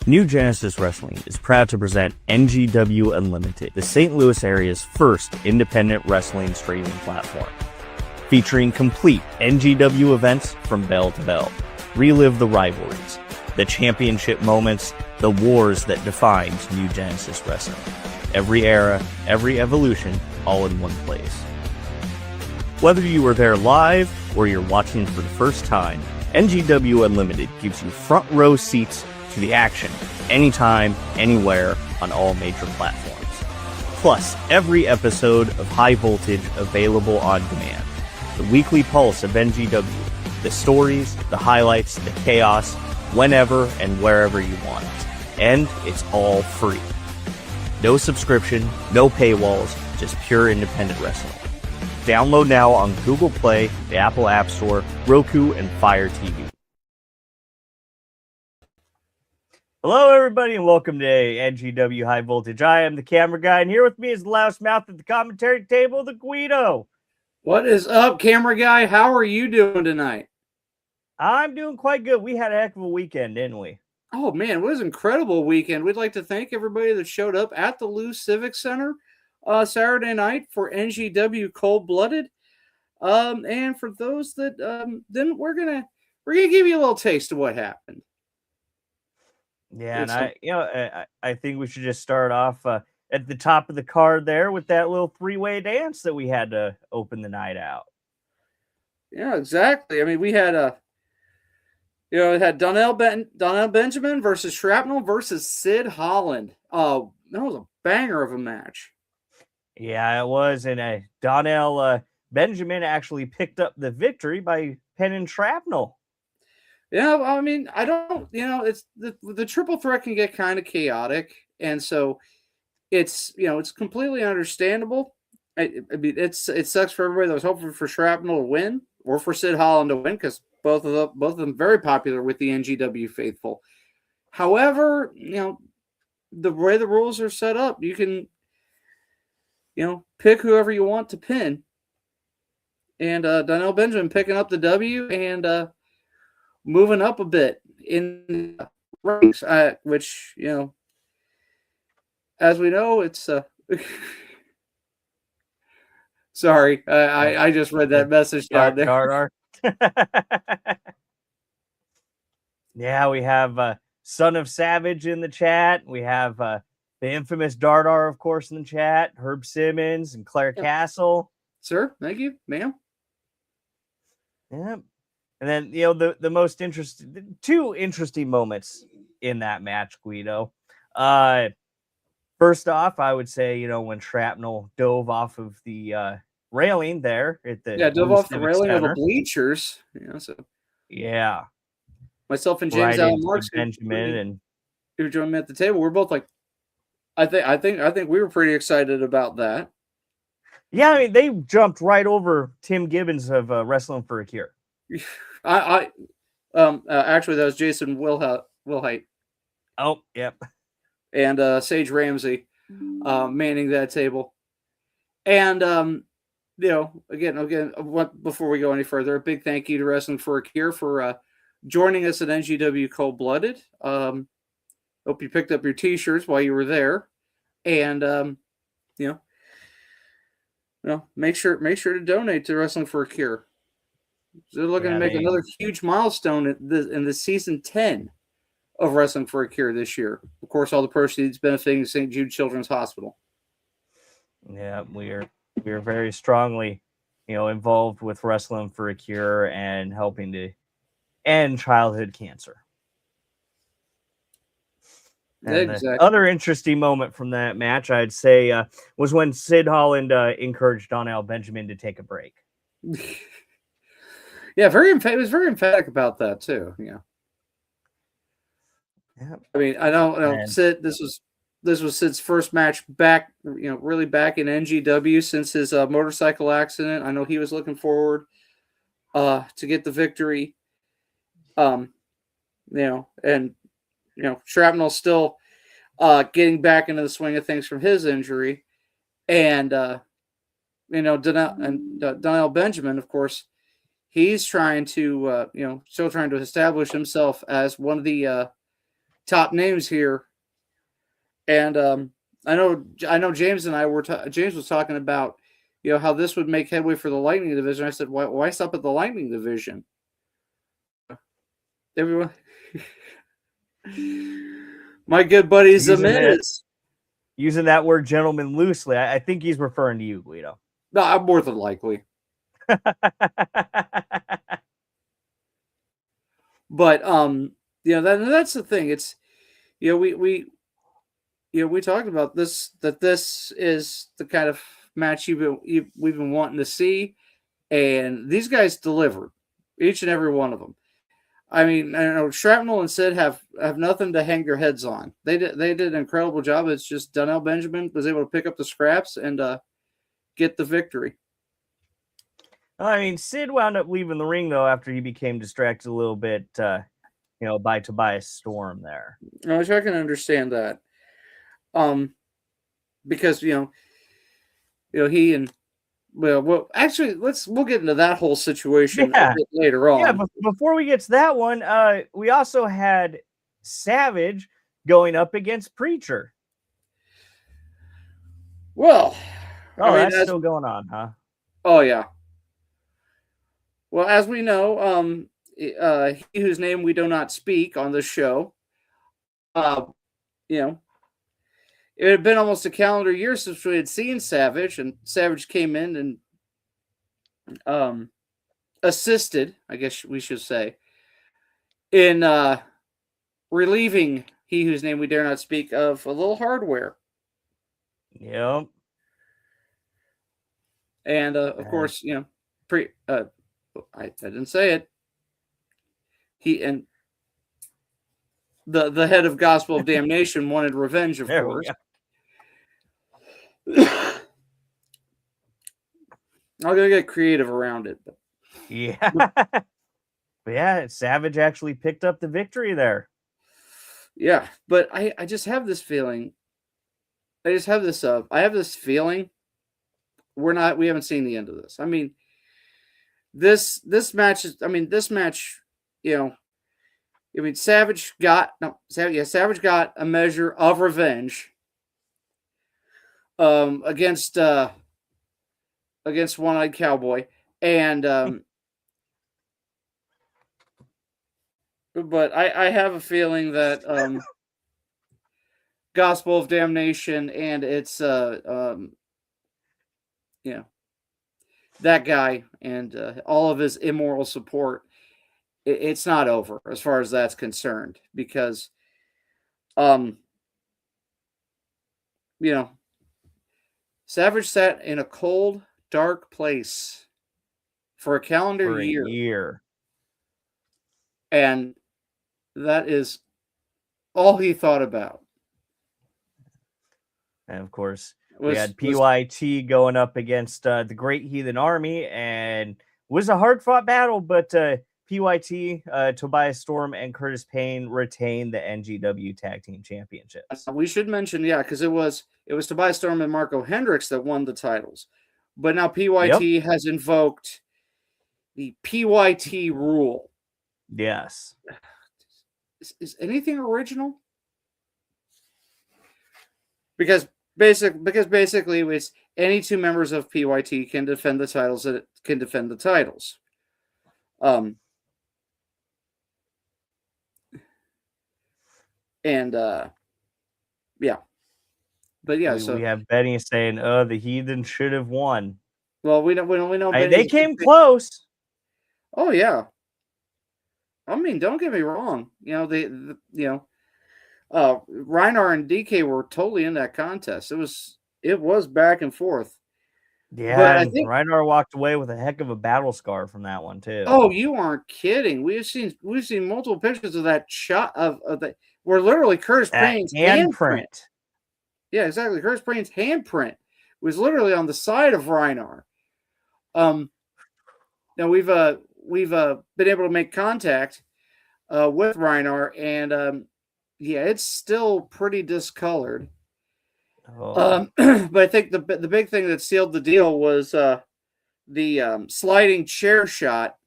New Genesis Wrestling is proud to present NGW Unlimited, the St. Louis area's first independent wrestling streaming platform. Featuring complete NGW events from bell to bell. Relive the rivalries, the championship moments, the wars that defined New Genesis Wrestling. Every era, every evolution, all in one place. Whether you were there live or you're watching for the first time, NGW Unlimited gives you front row seats to the action, anytime, anywhere, on all major platforms. Plus, every episode of High Voltage available on demand. The weekly pulse of NGW, the stories, the highlights, the chaos, whenever and wherever you want. And it's all free. No subscription, no paywalls, just pure independent wrestling. Download now on Google Play, the Apple App Store, Roku, and Fire TV. Hello, everybody, and welcome to NGW High Voltage. I am the camera guy, and here with me is the loudest mouth at the commentary table, the Guido. What is up, camera guy? How are you doing tonight? I'm doing quite good. We had a heck of a weekend, didn't we? Oh, man, what an incredible weekend. We'd like to thank everybody that showed up at the Lou Civic Center Saturday night for NGW Cold Blooded. And for those that didn't, we're gonna give you a little taste of what happened. Yeah, and I think we should just start off at the top of the card there with that little three-way dance that we had to open the night out. Yeah, exactly. I mean, we had it had Donnell Benjamin versus Shrapnel versus Sid Holland. That was a banger of a match. Yeah, it was, and Donnell Benjamin actually picked up the victory by pinning Shrapnel. Yeah, I mean, I don't, it's the triple threat can get kind of chaotic, and so it's completely understandable. I mean, it sucks for everybody that was hoping for Shrapnel to win or for Sid Holland to win, because both of them very popular with the NGW faithful. However, the way the rules are set up, you can pick whoever you want to pin, and Donnell Benjamin picking up the W and moving up a bit in ranks, which, as we know, it's sorry, I just read that message down there. Yeah, we have Son of Savage in the chat. We have the infamous Dardar, of course, in the chat. Herb Simmons and Claire Castle. Sir, thank you, ma'am. Yeah. And then, the most two interesting moments in that match, Guido. First off, I would say, when Shrapnel dove off of the railing there at the dove off the railing of the bleachers. Yeah. Myself and James Allen Marks, Benjamin, and who joined me at the table, we're both like, I think we were pretty excited about that. Yeah, I mean, they jumped right over Tim Gibbons of Wrestling for a Cure. Actually, that was Jason Wilhite. Oh, yep. And Sage Ramsey manning that table. And again, before we go any further, a big thank you to Wrestling for a Cure for joining us at NGW Cold Blooded. Hope you picked up your t-shirts while you were there, and make sure to donate to Wrestling for a Cure. They're looking to make another huge milestone in the season 10 of Wrestling for a Cure this year. Of course, all the proceeds benefiting St. Jude Children's Hospital. Yeah, we are very strongly, involved with Wrestling for a Cure and helping to end childhood cancer. And exactly. The other interesting moment from that match, I'd say, was when Sid Holland encouraged Donnell Benjamin to take a break. Yeah, it was very emphatic about that too. Yeah. I mean, I don't Sid. This was Sid's first match back, really back in NGW since his motorcycle accident. I know he was looking forward to get the victory. Shrapnel still getting back into the swing of things from his injury, and Donnell Benjamin, of course, he's trying to still trying to establish himself as one of the top names here, and I know James and I were James was talking about how this would make headway for the Lightning division. I said, why stop at the Lightning division? Everyone, my good buddy Zamiz. Using that word gentleman loosely, I think he's referring to you, Guido. No, I'm more than likely. But that's the thing. It's we talked about this, that this is the kind of match we've been wanting to see, and these guys delivered, each and every one of them. I mean, I know Shrapnel and Sid have nothing to hang their heads on. They did an incredible job. It's just Donnell Benjamin was able to pick up the scraps and get the victory. I mean, Sid wound up leaving the ring though after he became distracted a little bit, by Tobias Storm there. Which I can understand that, because he and well, actually, we'll get into that whole situation a bit later on. Yeah, but before we get to that one, we also had Savage going up against Preacher. Well, that's still going on, huh? Oh yeah. Well, as we know, he whose name we do not speak on this show, it had been almost a calendar year since we had seen Savage, and Savage came in and assisted, I guess we should say, in relieving he whose name we dare not speak of a little hardware. Yep. And of course, I didn't say it. He and the head of Gospel of Damnation wanted revenge, of course. I'm gonna get creative around it. But. Yeah. Savage actually picked up the victory there. Yeah, but I just have this feeling. I have this feeling we haven't seen the end of this. I mean, this match is. I mean, this match. Savage got a measure of revenge against One-Eyed Cowboy, and but I have a feeling that Gospel of Damnation and its that guy and all of his immoral support, it's not over as far as that's concerned, because Savage sat in a cold, dark place for a calendar year. And that is all he thought about. And of course, we had PYT going up against the Great Heathen Army, and it was a hard-fought battle, but PYT, Tobias Storm, and Curtis Payne retained the NGW Tag Team Championships. We should mention, because it was Tobias Storm and Marco Hendricks that won the titles. But now PYT has invoked the PYT rule. Yes. Is anything original? Because basically it's any two members of PYT can defend the titles that can defend the titles. But yeah, so we have Benny saying, the Heathen should have won. Well, we know they came close. Oh yeah. I mean, don't get me wrong. Reinar and DK were totally in that contest. It was back and forth. Yeah, but I think Reinar walked away with a heck of a battle scar from that one too. Oh, you aren't kidding. We've seen multiple pictures of that shot of that where literally Curtis Payne's handprint. Yeah, exactly. Curtis Payne's handprint was literally on the side of Reinar. Now we've been able to make contact with Reinar, and it's still pretty discolored. But I think the big thing that sealed the deal was the sliding chair shot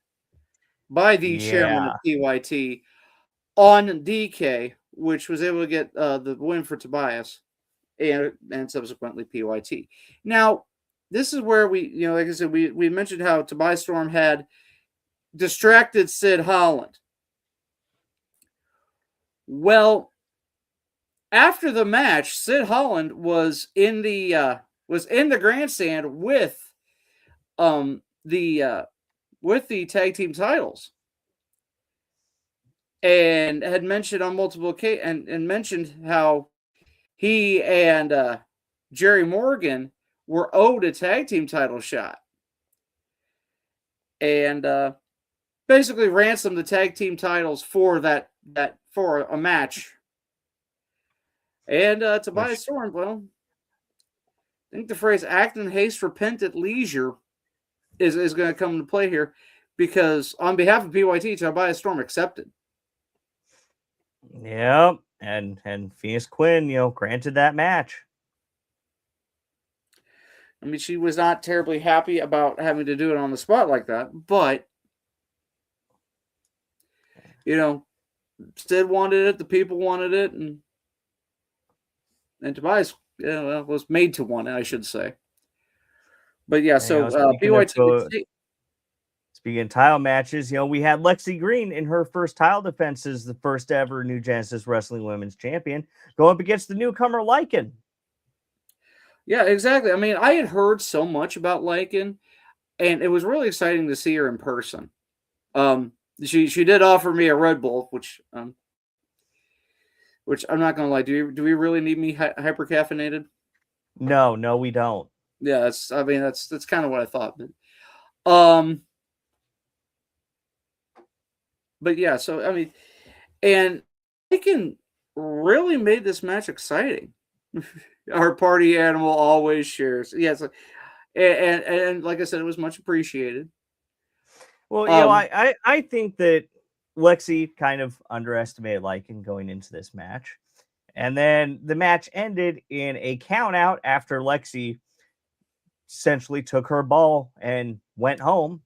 by the chairman of PYT on DK which was able to get the win for Tobias and subsequently PYT. Now, this is where we, like I said, we mentioned how Tobias Storm had distracted Sid Holland. Well, after the match, Sid Holland was in the grandstand with the tag team titles, and had mentioned on multiple occasions and mentioned how he and Jerry Morgan were owed a tag team title shot, and basically ransomed the tag team titles for that for a match. And Tobias Storm, well, I think the phrase "act in haste, repent at leisure" is going to come into play here, because on behalf of PYT, Tobias Storm accepted. Yep, and Phoenix Quinn, granted that match. I mean, she was not terribly happy about having to do it on the spot like that, but Sid wanted it, the people wanted it, and Tobias was made to want it, I should say. But yeah, so PYT. Speaking of title matches, we had Lexi Green in her first title defense as the first ever New Genesis Wrestling Women's Champion, going up against the newcomer Lycan. Yeah, exactly. I mean, I had heard so much about Lycan, and it was really exciting to see her in person. She did offer me a Red Bull, which I'm not gonna lie. Do we really need me hyper caffeinated? No, we don't. Yeah, that's kind of what I thought. But yeah, so I mean, and Lycan really made this match exciting. Our party animal always shares. Yes, and like I said, it was much appreciated. Well, I think that Lexi kind of underestimated Lycan going into this match. And then the match ended in a count out after Lexi essentially took her ball and went home,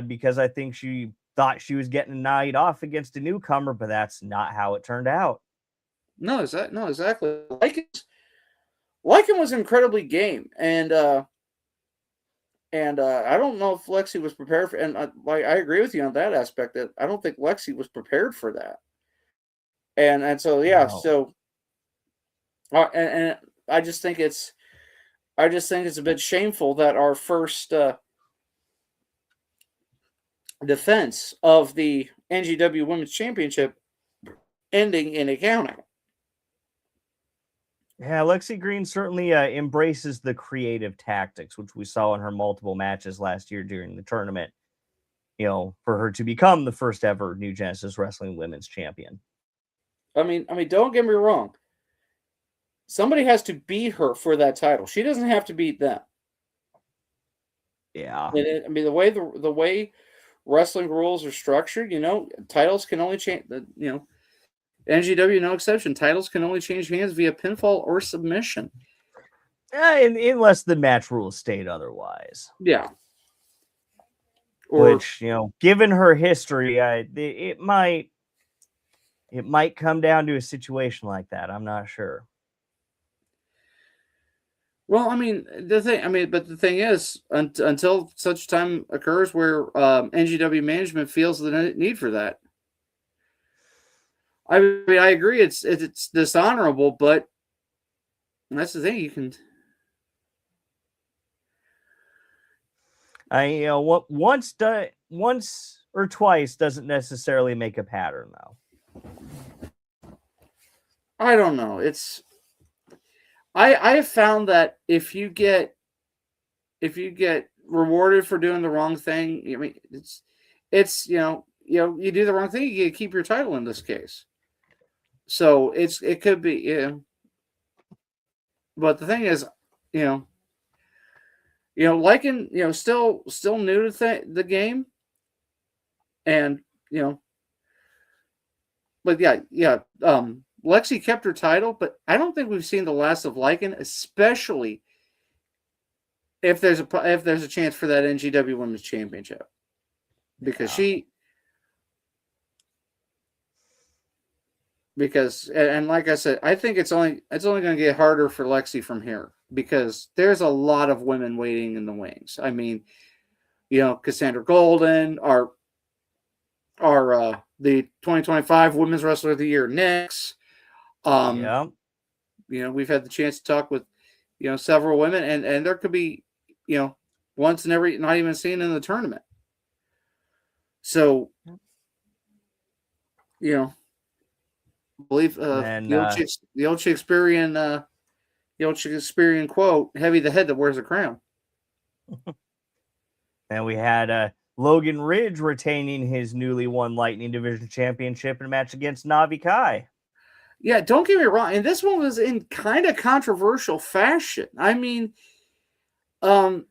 because I think she thought she was getting a night off against a newcomer, but that's not how it turned out. No, exactly. Lycan was incredibly game, and I don't know if Lexi was prepared for. And I agree with you on that aspect. That I don't think Lexi was prepared for that. And so yeah, No. so and I just think it's a bit shameful that our first defense of the NGW Women's Championship ending in a countout. Yeah, Lexi Green certainly embraces the creative tactics, which we saw in her multiple matches last year during the tournament, for her to become the first ever New Genesis Wrestling Women's Champion. I mean, don't get me wrong. Somebody has to beat her for that title. She doesn't have to beat them. Yeah. I mean, the way wrestling rules are structured, titles can only change. NGW, no exception. Titles can only change hands via pinfall or submission. Unless the match rules state otherwise. Yeah. Which, given her history, it might come down to a situation like that. I'm not sure. Well, I mean, but the thing is, until such time occurs where NGW management feels the need for that. I mean, I agree. It's dishonorable, but that's the thing. You can. Once or twice doesn't necessarily make a pattern, though. I don't know. I have found that if you get rewarded for doing the wrong thing, I mean, it's you do the wrong thing, you keep your title in this case. So it could be, but the thing is, Lycan, still new to the game, and but yeah. Lexi kept her title, but I don't think we've seen the last of Lycan, especially if there's a chance for that NGW Women's Championship, because she because and like I said, I think it's only going to get harder for Lexi from here because there's a lot of women waiting in the wings. I mean, Cassandra Golden, our the 2025 Women's Wrestler of the Year, Nyx. Yeah. We've had the chance to talk with several women, and there could be once never not even seen in the tournament. So I believe the old Shakespearean quote, "Heavy the head that wears a crown." And we had Logan Ridge retaining his newly won Lightning Division Championship in a match against Navi Kai. Yeah, don't get me wrong. And this one was in kind of controversial fashion. I mean, we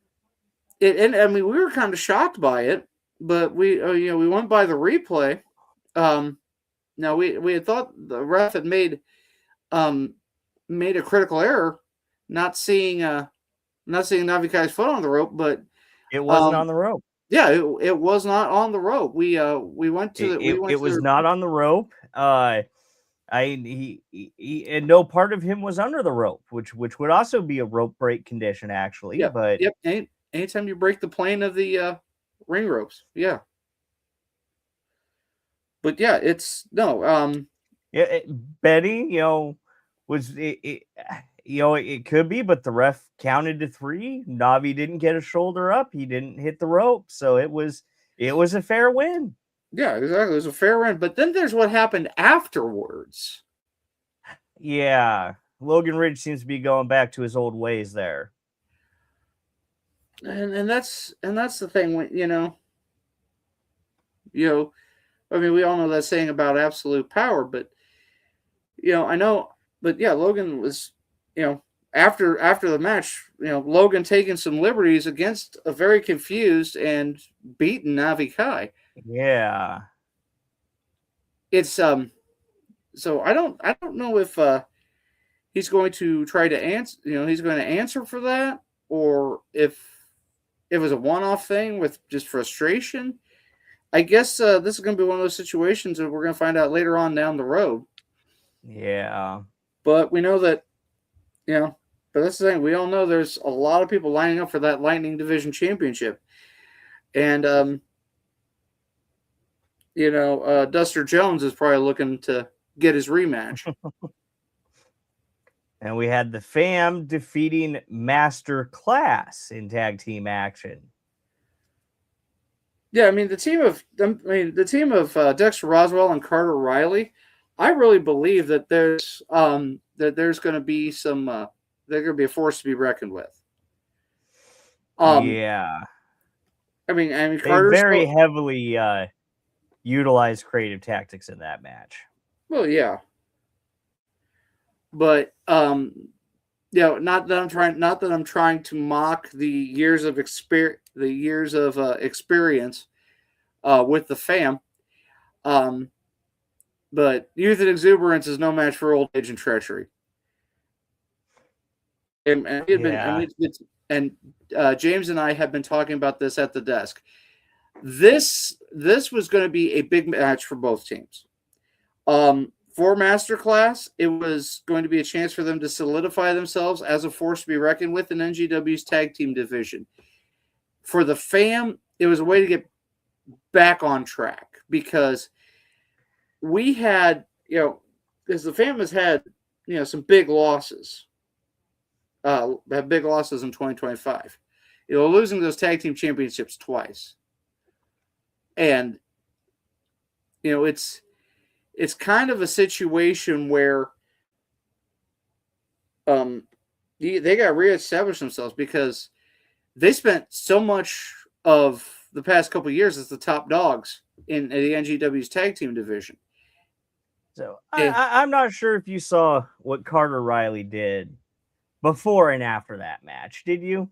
were kind of shocked by it, but we went by the replay. Now we had thought the ref had made a critical error, not seeing Navi Kai's foot on the rope, but it wasn't on the rope. Yeah, it was not on the rope. We went to it was not on the rope. And no part of him was under the rope, which would also be a rope break condition, actually. Yep, but yep. Anytime you break the plane of the ring ropes, yeah. But yeah, it's no. Betty, was it could be, but the ref counted to 3. Navi didn't get a shoulder up. He didn't hit the rope, so it was a fair win. Yeah, exactly. It was a fair win. But then there's what happened afterwards. Yeah, Logan Ridge seems to be going back to his old ways there. And that's the thing when I mean, we all know that saying about absolute power, but I know, but yeah, Logan was, after the match, Logan taking some liberties against a very confused and beaten Navi Kai. Yeah. It's so I don't know if he's going to try to answer, he's going to answer for that, or if it was a one-off thing with just frustration. I guess this is going to be one of those situations that we're going to find out later on down the road. Yeah. But we know that, but that's the thing. We all know there's a lot of people lining up for that Lightning Division Championship. And, Duster Jones is probably looking to get his rematch. And we had the FAM defeating Master Class in tag team action. Yeah, I mean the team of Dexter Roswell and Carter Riley. I really believe that there's going to be some they're going to be a force to be reckoned with. Yeah. I mean, Carter very heavily utilized creative tactics in that match. Well, yeah, but not that I'm trying to mock the years of experience with the FAM. But youth and exuberance is no match for old age and treachery. And James and I have been talking about this at the desk. This was going to be a big match for both teams. For Masterclass, it was going to be a chance for them to solidify themselves as a force to be reckoned with in NGW's tag team division. For the FAM, it was a way to get back on track because we had, because the FAM has had, some big losses. Have big losses in 2025. Losing those tag team championships twice. And, it's kind of a situation where they got reestablished themselves because they spent so much of the past couple of years as the top dogs in the NGW's tag team division. So I'm not sure if you saw what Carter Riley did before and after that match. Did you?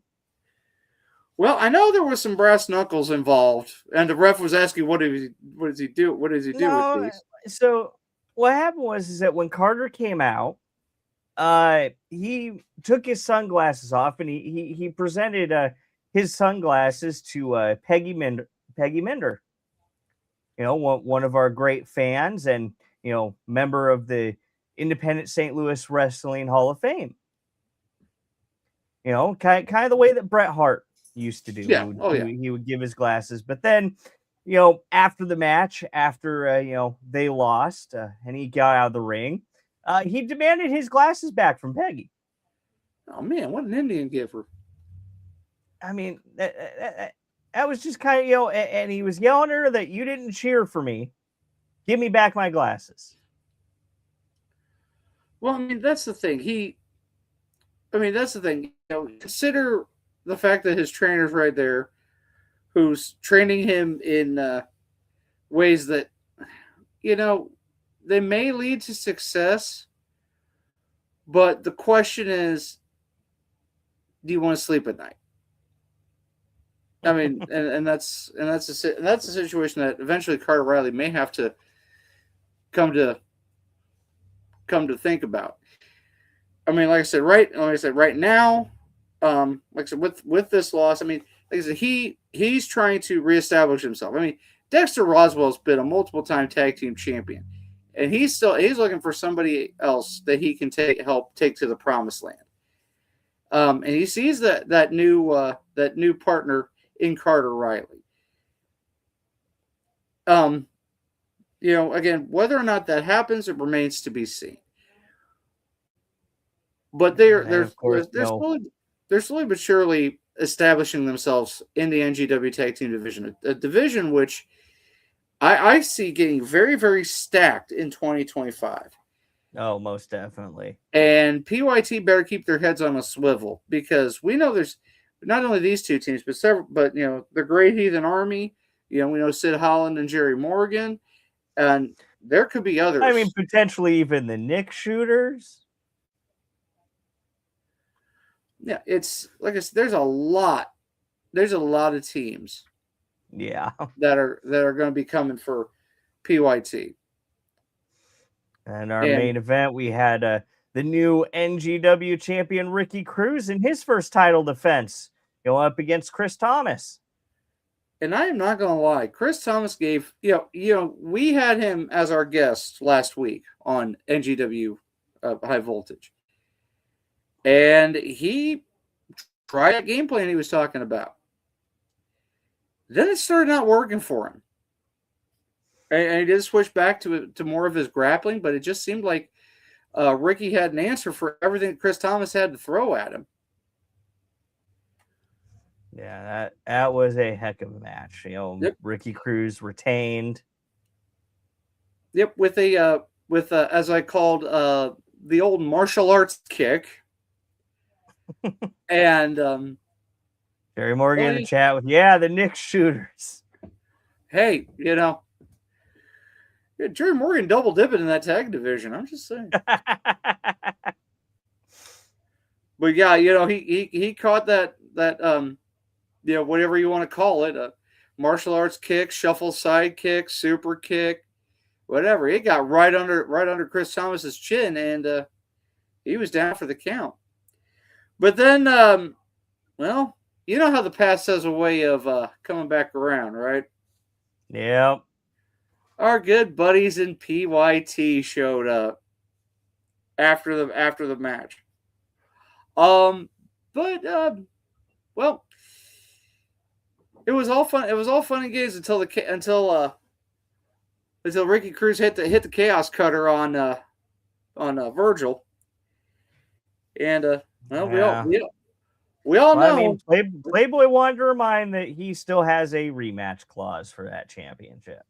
Well, I know there was some brass knuckles involved, and the ref was asking, "What does he do? What does he do with these?" So what happened was that when Carter came out, he took his sunglasses off and he presented his sunglasses to Peggy Minder, one of our great fans, and member of the Independent St. Louis Wrestling Hall of Fame. Kind of the way that Bret Hart used to do. Yeah. He would give his glasses, but then, after the match, after they lost and he got out of the ring, he demanded his glasses back from Peggy. Oh man, what an Indian giver! I mean, that was just kind of and he was yelling at her that you didn't cheer for me. Give me back my glasses. Well, I mean, that's the thing. That's the thing. Consider the fact that his trainer's right there, who's training him in ways that, they may lead to success. But the question is, do you want to sleep at night? I mean, and that's a situation that eventually Carter Riley may have to come to think about. I mean, like I said, right now, like I said, with this loss, I mean, like I said, he's trying to reestablish himself. I mean, Dexter Roswell's been a multiple time tag team champion, and he's looking for somebody else that he can help take to the promised land. And he sees that new partner in Carter Riley. Again, whether or not that happens, it remains to be seen. But they're slowly but surely establishing themselves in the NGW Tag Team division, a division which I see getting very, very stacked in 2025. Oh, most definitely. And PYT better keep their heads on a swivel, because we know there's not only these two teams, but several. But the Great Heathen Army. We know Sid Holland and Jerry Morgan, and there could be others. I mean, potentially even the Nick Shooters. Yeah, it's like I said, there's a lot of teams. Yeah, that are going to be coming for PYT. And our main event, we had the new NGW champion Ricky Cruz in his first title defense, up against Chris Thomas. And I am not going to lie, Chris Thomas gave we had him as our guest last week on NGW High Voltage, and he tried that game plan he was talking about. Then it started not working for him. And he did switch back to more of his grappling, but it just seemed like Ricky had an answer for everything Chris Thomas had to throw at him. Yeah, that was a heck of a match. Yep. Ricky Cruz retained. Yep, with as I called the old martial arts kick. And Jerry Morgan in the chat with the Nick Shooters. Hey, Jerry Morgan double dipping in that tag division. I'm just saying. But yeah, he caught that whatever you want to call it, a martial arts kick, shuffle side kick, super kick, whatever. It got right under Chris Thomas's chin, and he was down for the count. But then, well, you know how the past has a way of coming back around, right? Yep. Our good buddies in PYT showed up after the match. Well, it was all fun. It was all fun and games until Ricky Cruz hit the chaos cutter on Virgil, and we all know. I mean, Playboy wanted to remind that he still has a rematch clause for that championship.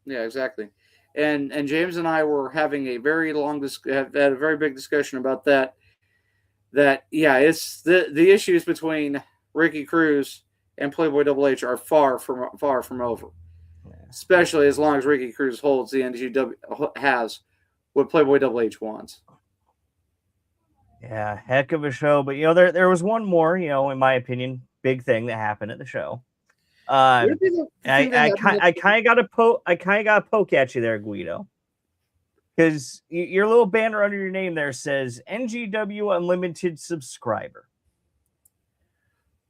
Yeah, exactly. And James and I were having a very had a very big discussion about that. It's the issues between Ricky Cruz and Playboy Double H are far from over. Yeah. Especially as long as Ricky Cruz holds the NGW has what Playboy Double H wants. Yeah, heck of a show. But there was one more, in my opinion, big thing that happened at the show. I kind of got to poke at you there, Guido, because your little banner under your name there says NGW Unlimited subscriber.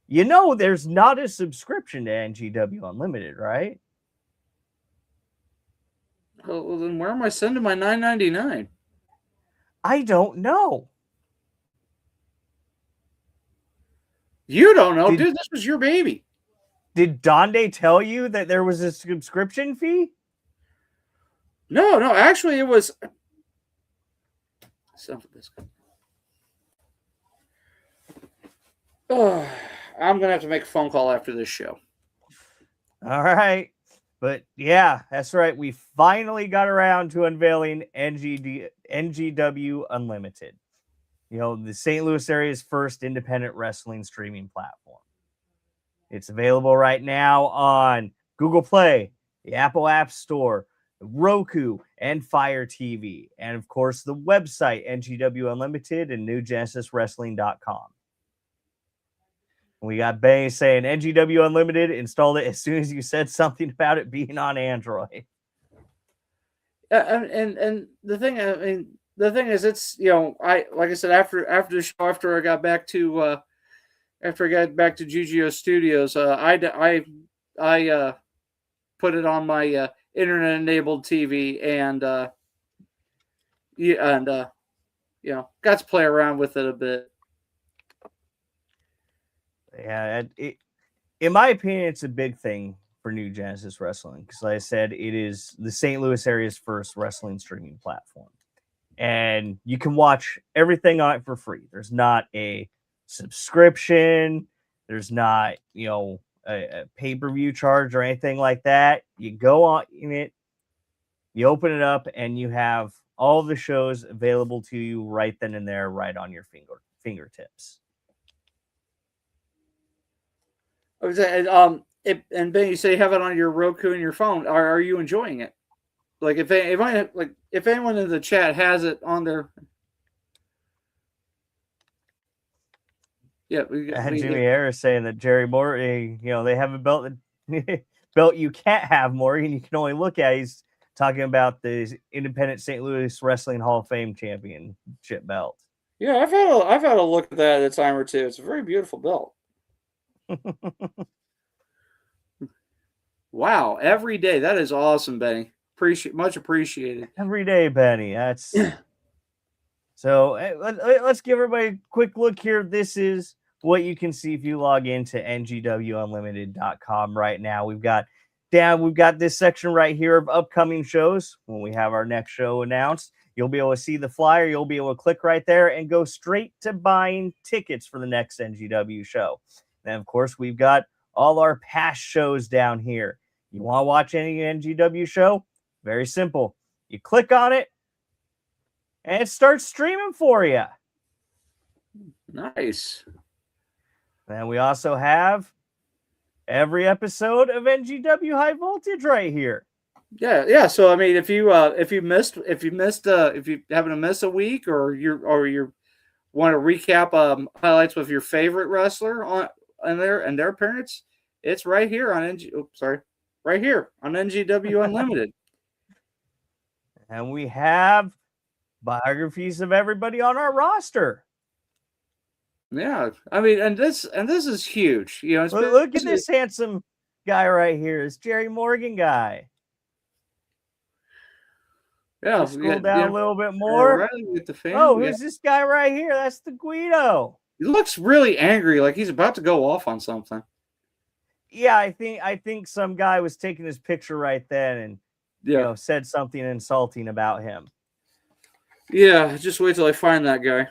There's not a subscription to NGW Unlimited, right? Well, then where am I sending my $9.99? I don't know. You don't know, Did dude. This was your baby. Donde tell you that there was a subscription fee? No, actually, it was. Oh, I'm gonna have to make a phone call after this show. All right. But yeah, that's right. We finally got around to unveiling NGW Unlimited. You know, the St. Louis area's first independent wrestling streaming platform. It's available right now on Google Play, the Apple App Store, Roku, and Fire TV. And of course, the website, NGW Unlimited and NewGenesisWrestling.com. We got Bay saying NGW Unlimited installed it as soon as you said something about it being on Android. And the thing, I mean, the thing is, it's I like I said after the show, after I got back to GGO Studios, I put it on my internet enabled TV and got to play around with it a bit. Yeah, in my opinion, it's a big thing for New Genesis Wrestling because, like I said, it is the St. Louis area's first wrestling streaming platform, and you can watch everything on it for free. There's not a subscription. There's not a pay-per-view charge or anything like that. You go on in it, you open it up, and you have all the shows available to you right then and there, right on your fingertips. And Ben, you say you have it on your Roku and your phone. Are you enjoying it? Like if anyone in the chat has it on their, yeah, Jimmy Harris saying that Jerry Morgan, they have a belt belt you can't have, Morgan. You can only look at. He's talking about the Independent St. Louis Wrestling Hall of Fame Championship belt. Yeah, I've had a look at that a time or two. It's a very beautiful belt. Wow, every day. That is awesome, Benny. Much appreciated. Every day, Benny. That's so. Let's give everybody a quick look here. This is what you can see if you log into ngwunlimited.com right now. We've got this section right here of upcoming shows. When we have our next show announced, you'll be able to see the flyer. You'll be able to click right there and go straight to buying tickets for the next NGW show. And of course, we've got all our past shows down here. You want to watch any NGW show? Very simple. You click on it, and it starts streaming for you. Nice. And we also have every episode of NGW High Voltage right here. Yeah. So I mean, if you happen to miss a week, or you want to recap highlights with your favorite wrestler and their appearance, it's right here on right here on NGW Unlimited. And we have biographies of everybody on our roster. Yeah, I mean, and this is huge. Look at this handsome guy right here. It's Jerry Morgan guy. Yeah, scroll down a little bit more. Who's this guy right here? That's the Guido. He looks really angry, like he's about to go off on something. Yeah, I think some guy was taking his picture right then and said something insulting about him. Yeah, just wait till I find that guy.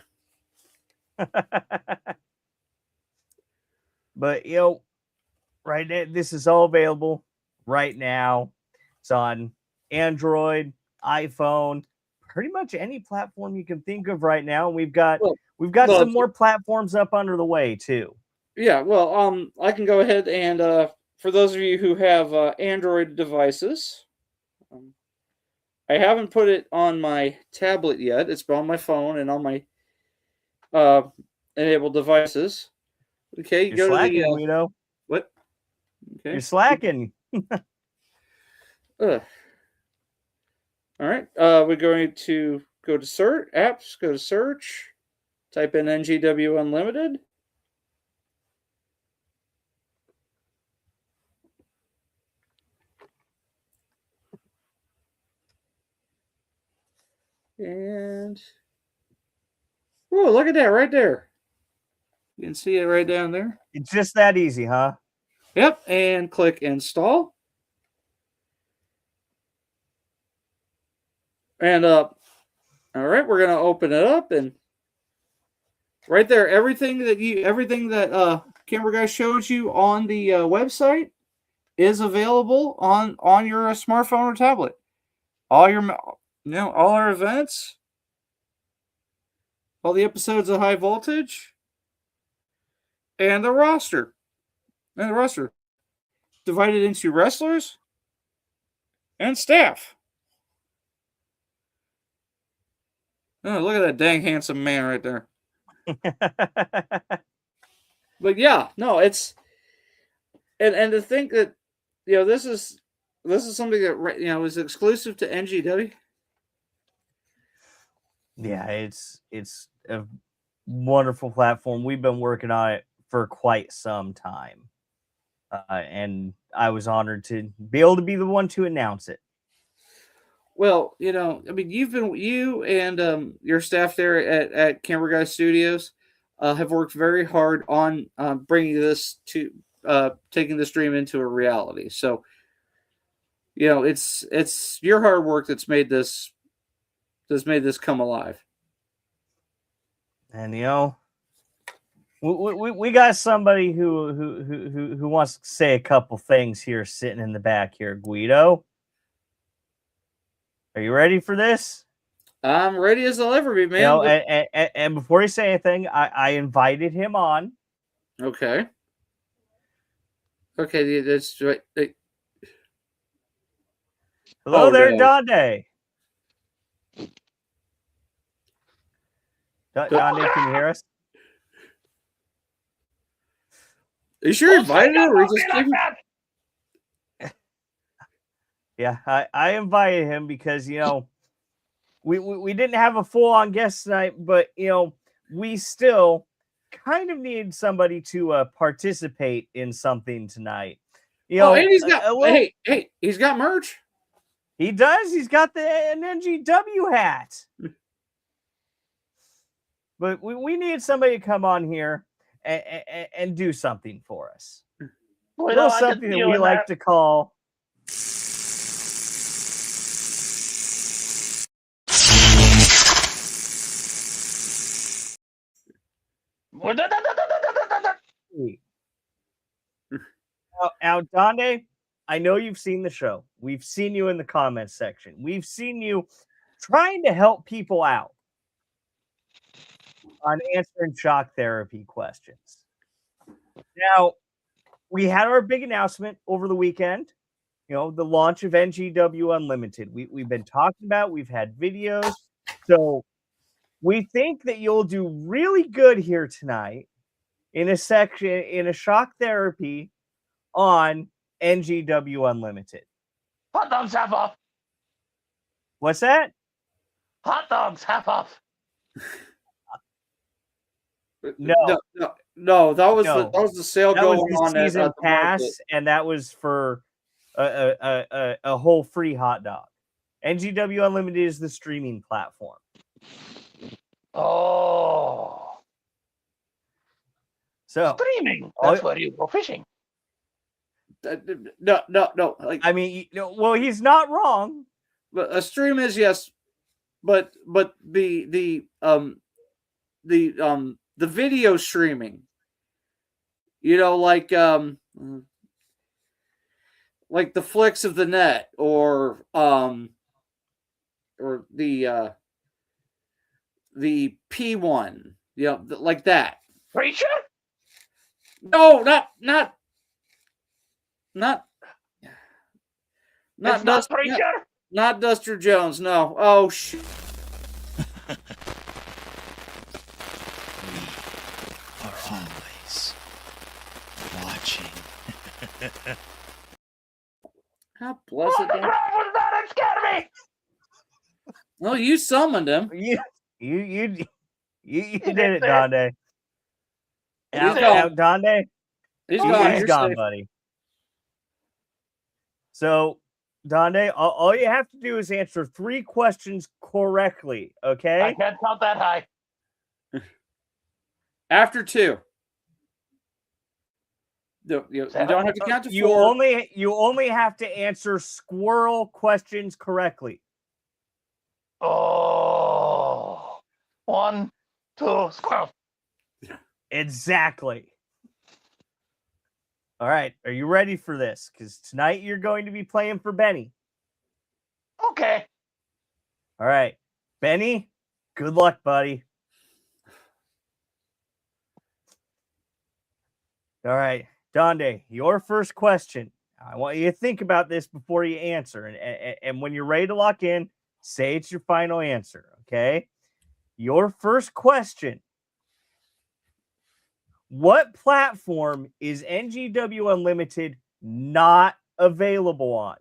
But right now, this is all available right now. It's on Android, iPhone, pretty much any platform you can think of right now. We've got some more platforms up under the way too. Yeah, well, I can go ahead and for those of you who have Android devices, I haven't put it on my tablet yet. It's on my phone and on my enabled devices. Okay, You're slacking, Guido. What? Okay. You're slacking. All right. We're going to go to search apps. Go to search. Type in NGW Unlimited. And oh, look at that right there. You can see it right down there. It's just that easy, huh? Yep, and click install. And all right, we're gonna open it up, and right there, everything that Camera Guy showed you on the website is available on your smartphone or tablet. All all our events, all the episodes of High Voltage, and the roster, divided into wrestlers and staff. Oh, look at that dang handsome man right there. But yeah, no, it's and to think that this is something that is exclusive to NGW. Yeah, it's a wonderful platform. We've been working on it for quite some time, and I was honored to be able to be the one to announce it. Well, I mean, you and your staff there at Camera Guy Studios have worked very hard on bringing this to taking this dream into a reality. So, it's your hard work that's made this come alive. And we got somebody who wants to say a couple things here, sitting in the back here. Guido, are you ready for this? I'm ready as I'll ever be, man. And before you say anything, I invited him on. Okay. Okay, that's right. Hello there, Donde. Donde, can you hear us? Are you sure you invited him, or just like that? Yeah, I invited him because we didn't have a full-on guest tonight, but we still kind of need somebody to participate in something tonight. And he's got hey, he's got merch. He does. He's got an NGW hat. But we need somebody to come on here and do something for us. Something that we like to call Now, Donde, I know you've seen the show. We've seen you in the comments section. We've seen you trying to help people out on answering shock therapy questions. Now, we had our big announcement over the weekend, the launch of NGW Unlimited. We've been talking about, we've had videos. So we think that you'll do really good here tonight in a shock therapy on NGW Unlimited. Hot dogs half off. What's that? Hot dogs half off. No. That was the sale going on at season pass, and that was for a whole free hot dog. NGW Unlimited is the streaming platform. Oh, so streaming. That's where you go fishing. No. I mean, well, he's not wrong. But a stream is yes, but the video streaming, like the flicks of the net, or the P1, like that. Preacher? No, not Preacher. Not Duster Jones. No. Oh shit. Are always watching. How blessed. What the crap was that? It scared me. Well, you summoned him. You did it, Donde. Out, Donde. He's gone, buddy. So Donde, all you have to do is answer 3 questions correctly, I okay? can't count that high. After 2. You don't have to count to 4. You only have to answer squirrel questions correctly. Oh, 1, 2, squirrel. Exactly. All right, are you ready for this? Because tonight you're going to be playing for Benny. Okay. All right, Benny, good luck, buddy. All right, Donde, your first question. I want you to think about this before you answer. And when you're ready to lock in, say it's your final answer, okay? Your first question. What platform is NGW Unlimited not available on?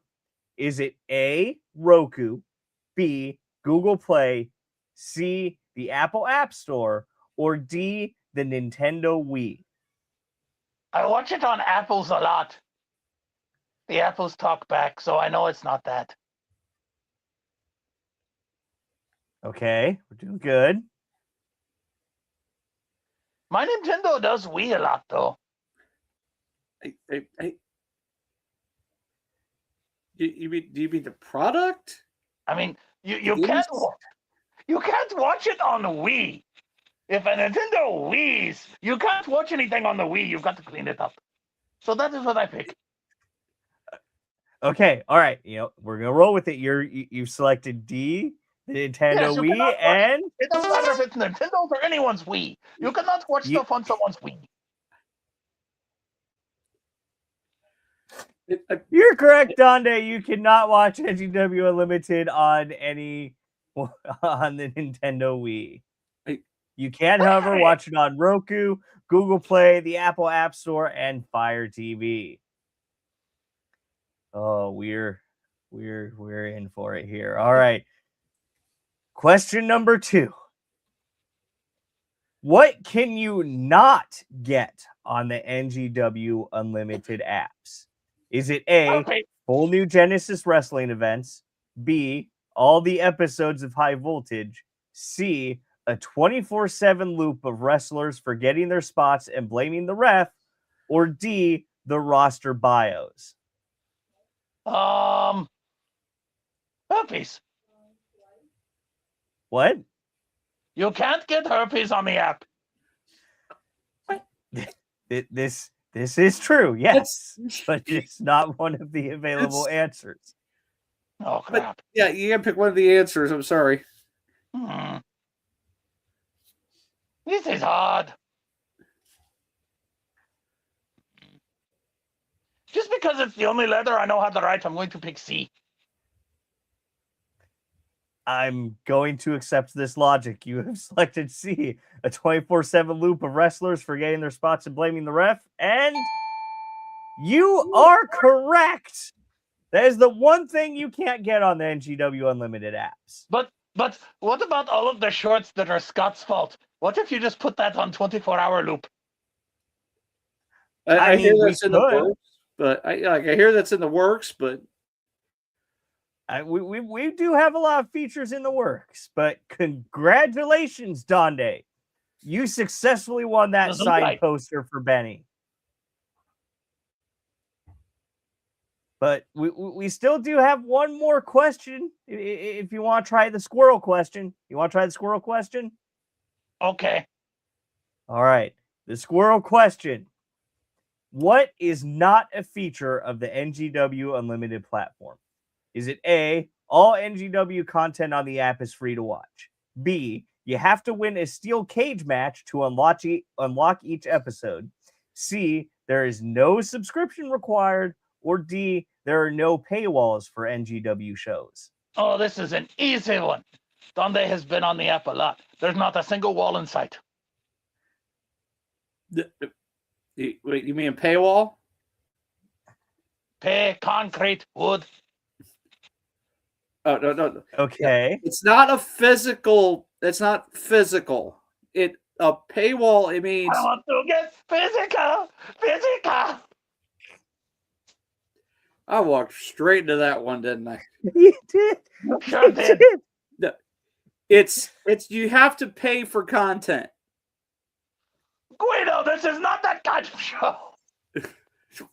Is it A, Roku, B, Google Play, C, the Apple App Store, or D, the Nintendo Wii? I watch it on Apples a lot. The Apples talk back, so I know it's not that. Okay, we're doing good. My Nintendo does Wii a lot, though. Hey. Do you mean the product? I mean, you can't watch it on the Wii. If a Nintendo Wii's, you can't watch anything on the Wii. You've got to clean it up. So that is what I pick. Okay, all right. We're gonna roll with it. You've selected D, the Nintendo Wii, and it doesn't matter if it's Nintendo's or anyone's Wii. You cannot watch stuff on someone's Wii. You're correct, Donde. You cannot watch NGW Unlimited on the Nintendo Wii. You can, however, watch it on Roku, Google Play, the Apple App Store, and Fire TV. Oh, we're in for it here. All right. Question number 2. What can you not get on the NGW Unlimited apps? Is it A, full new Genesis wrestling events, B, all the episodes of High Voltage, C, a 24/7 loop of wrestlers forgetting their spots and blaming the ref, or D, the roster bios? Herpes. What? You can't get herpes on the app. This is true, yes, but it's not one of the available answers. Oh, crap. Yeah, you gotta pick one of the answers. I'm sorry. This is hard. Just because it's the only letter I know how to write, I'm going to pick C. I'm going to accept this logic. You have selected C, a 24/7 loop of wrestlers forgetting their spots and blaming the ref, and you are correct. That is the one thing you can't get on the NGW Unlimited apps. But what about all of the shorts that are Scott's fault? What if you just put that on 24-hour loop? I hear that's in the works, but I hear that's in the works, but we do have a lot of features in the works. But congratulations, Donde. You successfully won that signed poster for Benny. But we still do have one more question. If you want to try the squirrel question. You want to try the squirrel question? Okay. All right. The squirrel question. What is not a feature of the NGW Unlimited platform? Is it A, all NGW content on the app is free to watch? B, you have to win a steel cage match to unlock each episode? C, there is no subscription required? Or D, there are no paywalls for NGW shows? Oh, this is an easy one. Donde has been on the app a lot. There's not a single wall in sight. Wait, you mean paywall? Pay, concrete, wood. Oh, no. Okay. It's not a physical. It's not physical. A paywall, it means... I want to get physical. I walked straight into that one, didn't I? You did. You sure did. No, it's you have to pay for content. Guido, this is not that kind of show.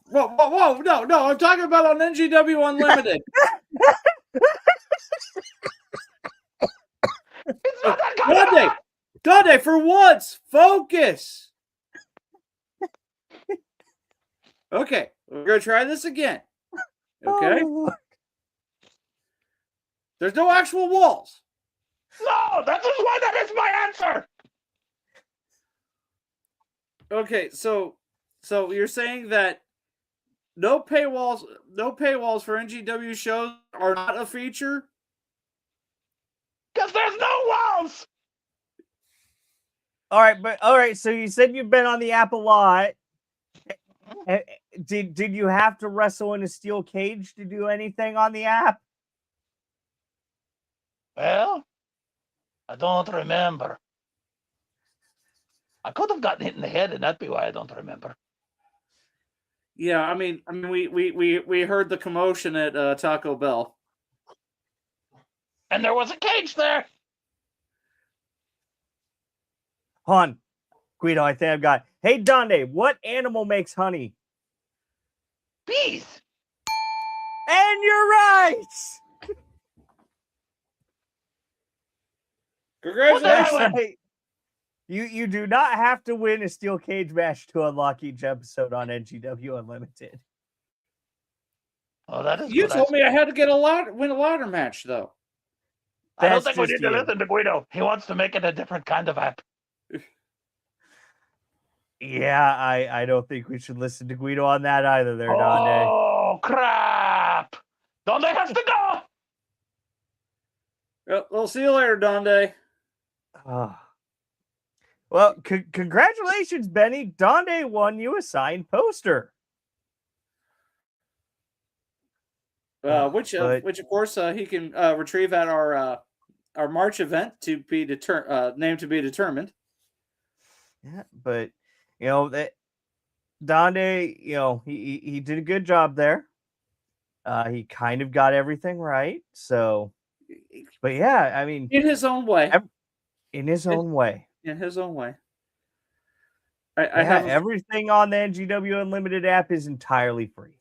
Whoa, no, I'm talking about on NGW Unlimited. It's not that kind of Dante, for once, focus. Okay, we're gonna try this again. Okay, there's no actual walls. No, that is why that is my answer. Okay, so you're saying that no paywalls for NGW shows are not a feature? Because there's no walls. All right. So you said you've been on the app a lot. Did you have to wrestle in a steel cage to do anything on the app? Well, I don't remember. I could have gotten hit in the head, and that'd be why I don't remember. Yeah, I mean, we heard the commotion at Taco Bell. And there was a cage there. Hon, Guido, I think I've got. Hey, Dante, what animal makes honey? Bees. And you're right. Congratulations! Right. You do not have to win a steel cage match to unlock each episode on NGW Unlimited. Oh, that is. You told me I had to get win a ladder match, though. I don't That's think we just need to you. listen to Guido. He wants to make it a different kind of app. Yeah, I don't think we should listen to Guido on that either there, Dante. Oh, crap. Dante has to go. Well, we'll see you later, Dante. Oh. Well, congratulations, Benny. Dante won you a signed poster. Which of course he can retrieve at our March event to be named to be determined. Yeah, but you know that Dante, you know, he did a good job there. He kind of got everything right. So, but yeah, I mean, In his own way. In his own way. In his own way. I have everything on the NGW Unlimited app is entirely free.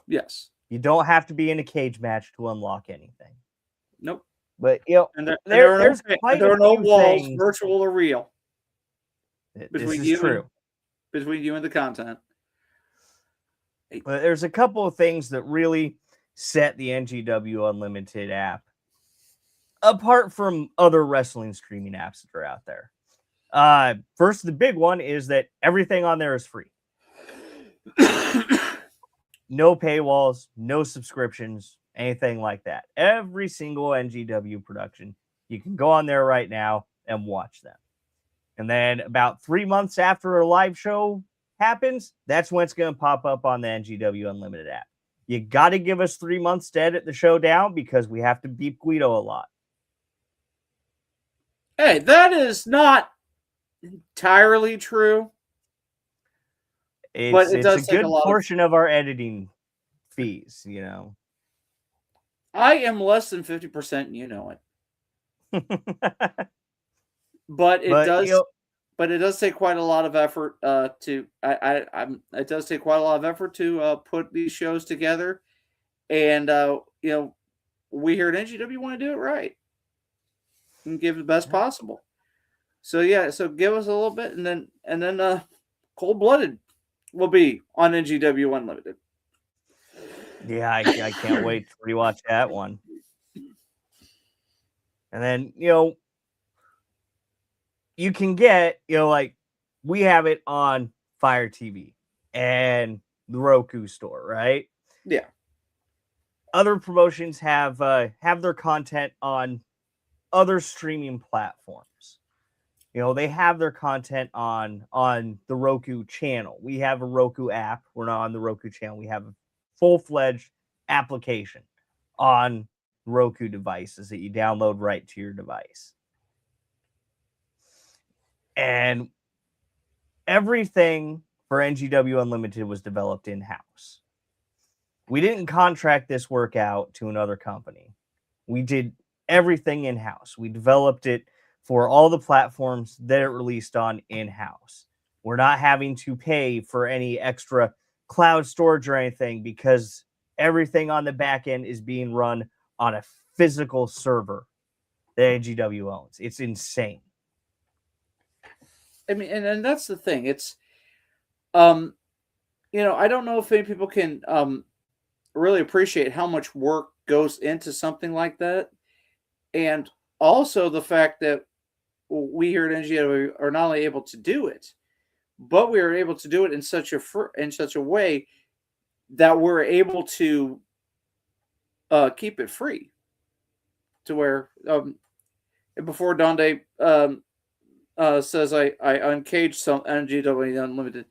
Yes. You don't have to be in a cage match to unlock anything. Nope. But you know, And there's there are no walls, virtual or real. This is true. Between you and the content. But there's a couple of things that really set the NGW Unlimited app apart from other wrestling streaming apps that are out there. First, the big one is that everything on there is free. No paywalls, no subscriptions, anything like that. Every single NGW production, you can go on there right now and watch them. And then about 3 months after a live show happens, that's when it's going to pop up on the NGW Unlimited app. You got to give us 3 months to edit the show down because we have to beep Guido a lot. Hey, that is not entirely true. It's a good portion of our editing fees, you know. I am less than 50%, and you know it. But it does take quite a lot of effort it does take quite a lot of effort to put these shows together, and you know, we here at NGW want to do it right and give the best possible. So yeah, so give us a little bit, and then Cold Blooded will be on NGW Unlimited. Yeah, I can't wait to rewatch that one. And then, you know, you can get, you know, like we have it on Fire TV and the Roku store, right? Yeah. Other promotions have their content on other streaming platforms. You know, they have their content on the Roku channel. We have a Roku app. We're not on the Roku channel. We have a full-fledged application on Roku devices that you download right to your device. And everything for NGW Unlimited was developed in-house. We didn't contract this work out to another company. We did everything in-house. We developed it for all the platforms that it released on in-house. We're not having to pay for any extra cloud storage or anything because everything on the back end is being run on a physical server that NGW owns. It's insane. I mean, and that's the thing. It's, you know, I don't know if any people can really appreciate how much work goes into something like that, and also the fact that we here at NGW are not only able to do it, but we are able to do it in such a way that we're able to keep it free, to where before Donde says I uncaged some NGW Unlimited.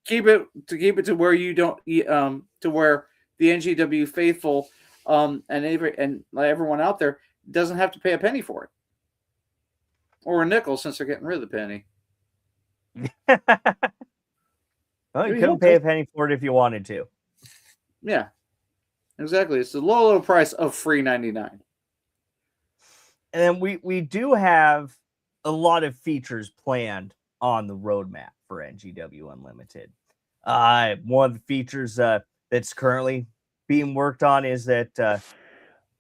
keep it to where you don't to where the NGW faithful and everyone out there doesn't have to pay a penny for it, or a nickel, since they're getting rid of the penny. Well, you couldn't pay a penny for it if you wanted to. Yeah, exactly. It's the low price of free 99. And then we do have a lot of features planned on the roadmap for NGW Unlimited. One of the features that's currently being worked on is that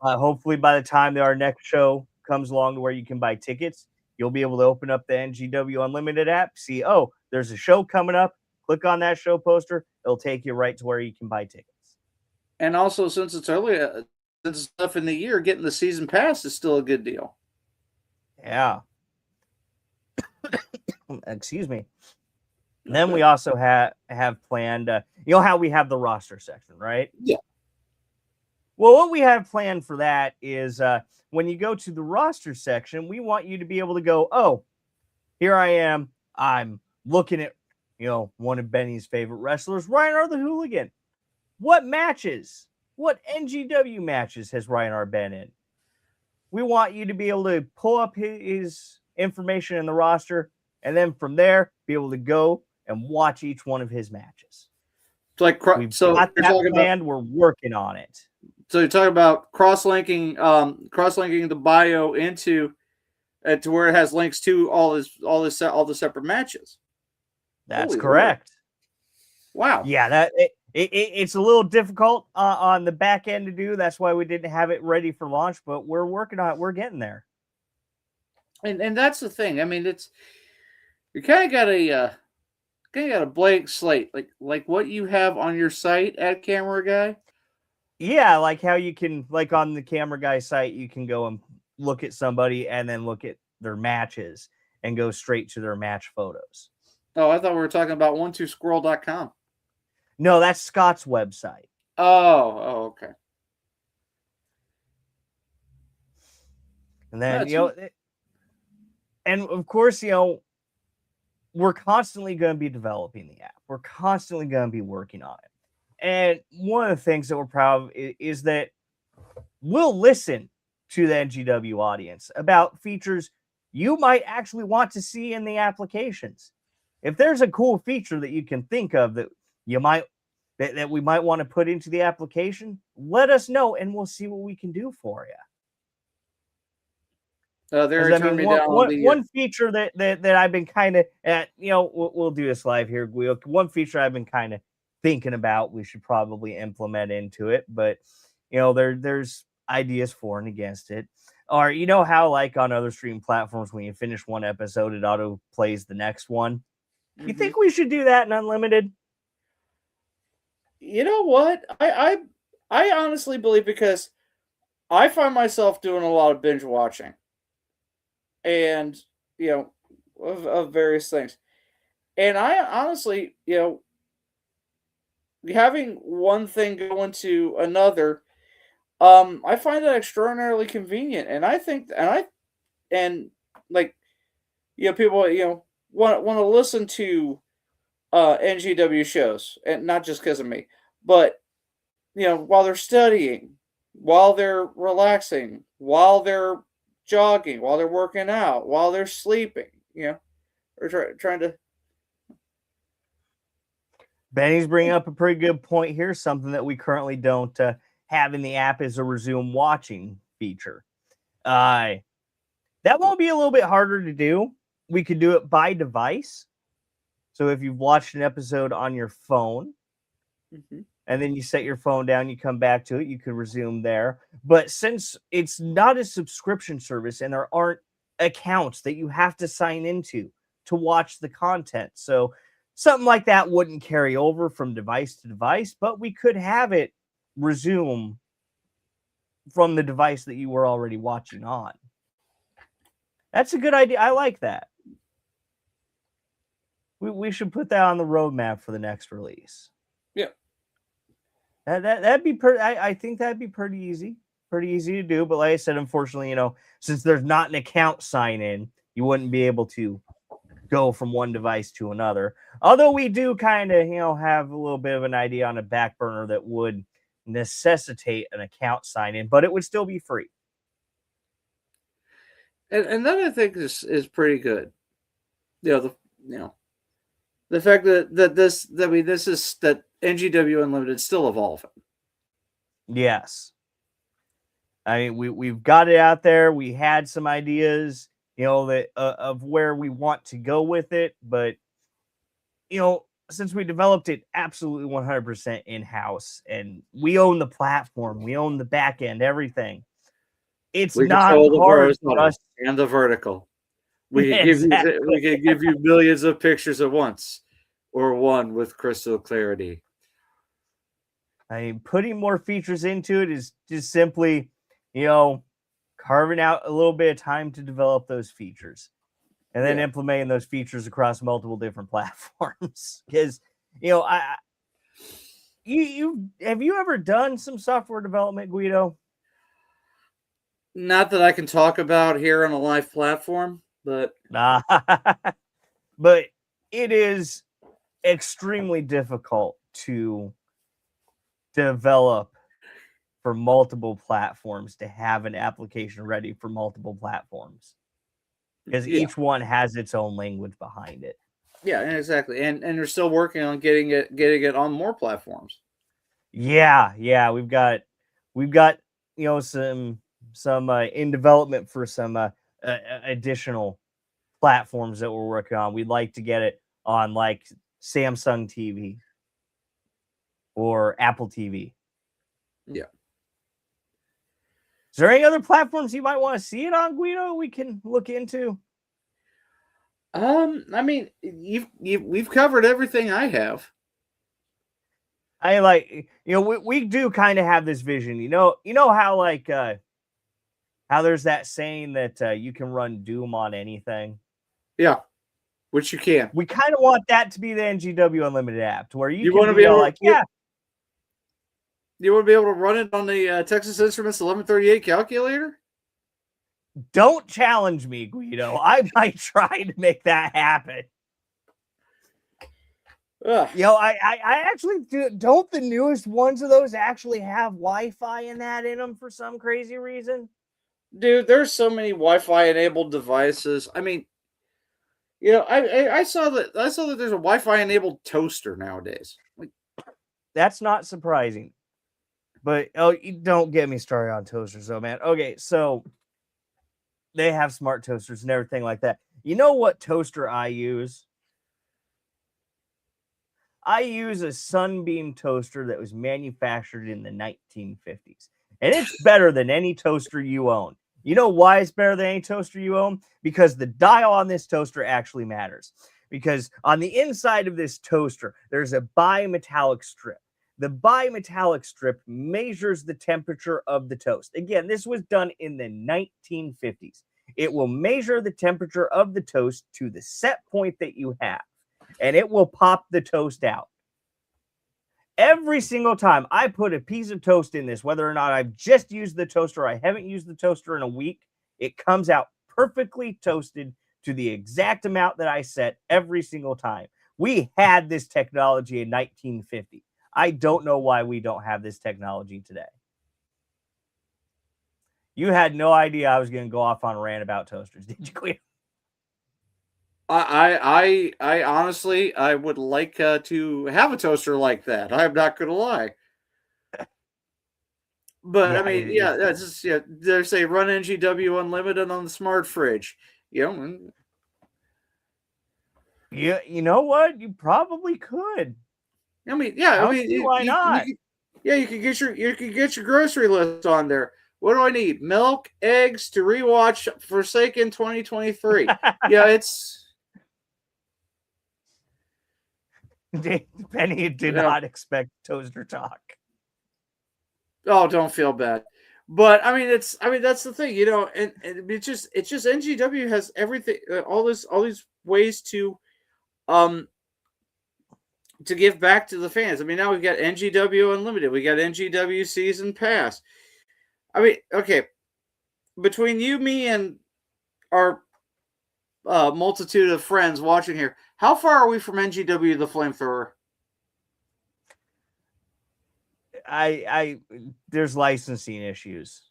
hopefully by the time that our next show comes along to where you can buy tickets, you'll be able to open up the NGW Unlimited app, see, oh, there's a show coming up, click on that show poster, it'll take you right to where you can buy tickets. And also, since it's early, since it's stuff in the year, getting the season pass is still a good deal. Yeah. Excuse me. And then we also have planned, you know how we have the roster section, right? Yeah. Well, what we have planned for that is when you go to the roster section, we want you to be able to go, oh, here I am. I'm looking at, you know, one of Benny's favorite wrestlers, Ryan R. the Hooligan. What matches, what NGW matches has Ryan R. been in? We want you to be able to pull up his information in the roster, and then from there, be able to go and watch each one of his matches. It's like, so got you're that talking planned, about, we're working on it. so you're talking about cross-linking the bio into to where it has links to all the separate matches. That's Holy correct. Lord. Wow. Yeah, it's a little difficult on the back end to do. That's why we didn't have it ready for launch, but we're working on it. We're getting there. And that's the thing. I mean, it's, you kind of got a blank slate, like what you have on your site at Camera Guy. Yeah, like how you can, like on the Camera Guy site, you can go and look at somebody and then look at their matches and go straight to their match photos. Oh, I thought we were talking about 12squirrel.com. No, that's Scott's website. Oh, okay. And then, you know, and of course, you know, we're constantly going to be developing the app. We're constantly going to be working on it. And one of the things that we're proud of is that we'll listen to the NGW audience about features you might actually want to see in the applications. If there's a cool feature that you can think of that you might that we might want to put into the application, let us know and we'll see what we can do for you. One feature that I've been kind of at, you know, we'll do this live here, Guido. One feature I've been kind of thinking about we should probably implement into it, but you know, there's ideas for and against it. Or you know how like on other streaming platforms when you finish one episode it auto plays the next one. You think we should do that in Unlimited? You know what? I honestly believe, because I find myself doing a lot of binge watching, and you know, of various things, and I honestly, you know, having one thing go into another, I find that extraordinarily convenient, and I think, and like, you know, people, you know, want to listen to NGW shows, and not just because of me, but you know, while they're studying, while they're relaxing, while they're jogging, while they're working out, while they're sleeping, you know, or trying to. Benny's bringing up a pretty good point here. Something that we currently don't have in the app is a resume watching feature. That won't be a little bit harder to do. We could do it by device. So if you've watched an episode on your phone, and then you set your phone down, you come back to it, you can resume there. But since it's not a subscription service and there aren't accounts that you have to sign into to watch the content, so something like that wouldn't carry over from device to device, but we could have it resume from the device that you were already watching on. That's a good idea. I like that. We should put that on the roadmap for the next release. Yeah. That'd be I think that'd be pretty easy to do. But like I said, unfortunately, since there's not an account sign in, you wouldn't be able to go from one device to another. Although we do kind of, have a little bit of an idea on a back burner that would necessitate an account sign in, but it would still be free. And that I think is pretty good. The fact that NGW Unlimited is still evolving. Yes. I mean, we've got it out there. We had some ideas, that of where we want to go with it, but since we developed it absolutely 100% in-house, and we own the platform, we own the back end, everything. It's not hard for us and the vertical. We can give you millions of pictures at once, or one with crystal clarity. I mean, putting more features into it is just simply, carving out a little bit of time to develop those features, and then implementing those features across multiple different platforms. Because, you have you ever done some software development, Guido? Not that I can talk about here on a live platform, but but it is extremely difficult to develop for multiple platforms, to have an application ready for multiple platforms, because each one has its own language behind it. Yeah, exactly. And they're still working on getting it on more platforms. Yeah, we've got some in development for some additional platforms that we're working on. We'd like to get it on like Samsung TV or Apple TV. Yeah. Is there any other platforms you might want to see it on, Guido, we can look into? I mean, we've covered everything I have. I like, we do kind of have this vision. You know how like how there's that saying that you can run Doom on anything. Yeah, which you can. We kind of want that to be the NGW Unlimited app, to where you can want to be able like, yeah. You want to be able to run it on the Texas Instruments 1138 calculator? Don't challenge me, Guido. I might try to make that happen. I actually don't the newest ones of those actually have Wi-Fi in them for some crazy reason? Dude, there's so many Wi-Fi enabled devices. I mean, I saw that there's a Wi-Fi enabled toaster nowadays. Like, that's not surprising. But don't get me started on toasters, though, man. Okay, so they have smart toasters and everything like that. You know what toaster I use? I use a Sunbeam toaster that was manufactured in the 1950s. And it's better than any toaster you own. You know why it's better than any toaster you own? Because the dial on this toaster actually matters. Because on the inside of this toaster, there's a bimetallic strip. The bimetallic strip measures the temperature of the toast. Again, this was done in the 1950s. It will measure the temperature of the toast to the set point that you have, and it will pop the toast out. Every single time I put a piece of toast in this, whether or not I've just used the toaster or I haven't used the toaster in a week, it comes out perfectly toasted to the exact amount that I set every single time. We had this technology in 1950. I don't know why we don't have this technology today. You had no idea I was going to go off on a rant about toasters, did you, Guido? I honestly, I would like to have a toaster like that. I'm not gonna lie. But I Yeah, mean, yeah, that's just yeah. They say run NGW Unlimited on the smart fridge. You know, you know what? You probably could. I mean, yeah, I I don't mean, see why not. yeah, you could get your grocery list on there. What do I need? Milk, eggs to rewatch Forsaken 2023. Yeah, it's Penny did yeah. not expect toaster talk. Oh, don't feel bad. But I mean, that's the thing, you know, and it's just NGW has everything, all these ways um to give back to the fans. I mean, now we've got NGW Unlimited, we got NGW Season Pass. I mean, okay, between you, me, and our multitude of friends watching here, how far are we from NGW the Flamethrower? I there's licensing issues.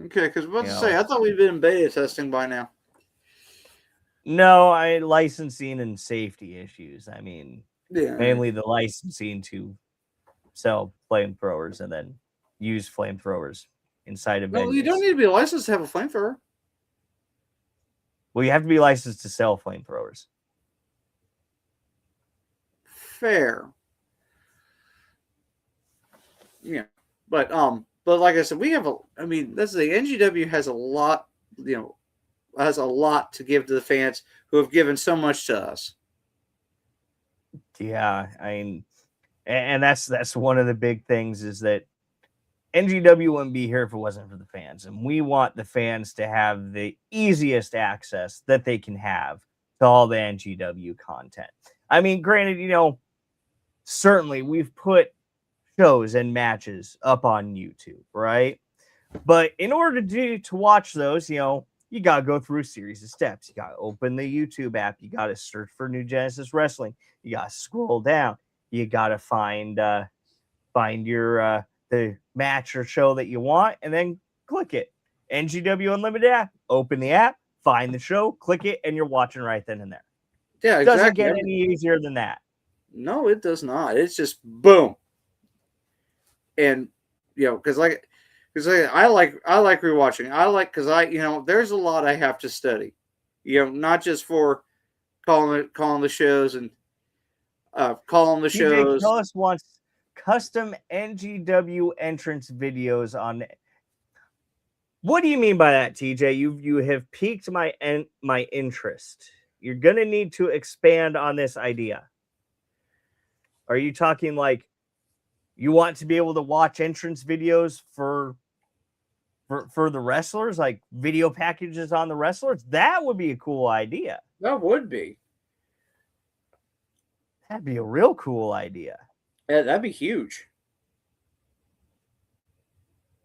Okay, because I was about You to say, know, I thought we'd been in beta testing by now. no, I licensing and safety issues. I mean, Yeah, mainly the licensing to sell flamethrowers and then use flamethrowers inside of no, you don't venues. need to be licensed to have a flamethrower. Well, you have to be licensed to sell flamethrowers. Fair. Yeah, but like I said, we have a. I mean, that's the NGW has a lot. You know, has a lot to give to the fans who have given so much to us. Yeah, I mean, and that's one of the big things is that NGW wouldn't be here if it wasn't for the fans, and we want the fans to have the easiest access that they can have to all the NGW content. I mean, granted, you know, certainly we've put shows and matches up on YouTube, right? But in order to watch those, you know, you gotta go through a series of steps. You gotta open the YouTube app. You gotta search for New Genesis Wrestling. You gotta scroll down. You gotta find your the match or show that you want, and then click it. NGW Unlimited app. Open the app. Find the show. Click it, and you're watching right then and there. Yeah, Doesn't exactly. get any easier than that. No, it does not. It's just boom, and you know, because I like rewatching. I like because you know there's a lot I have to study. You know, not just for calling the shows and calling the TJ shows. Kellis wants custom NGW entrance videos on. What do you mean by that, TJ? You have piqued my interest. You're gonna need to expand on this idea. Are you talking like you want to be able to watch entrance videos for the wrestlers, like video packages on the wrestlers? That would be a cool idea. That would be. That'd be a real cool idea. Yeah, that'd be huge.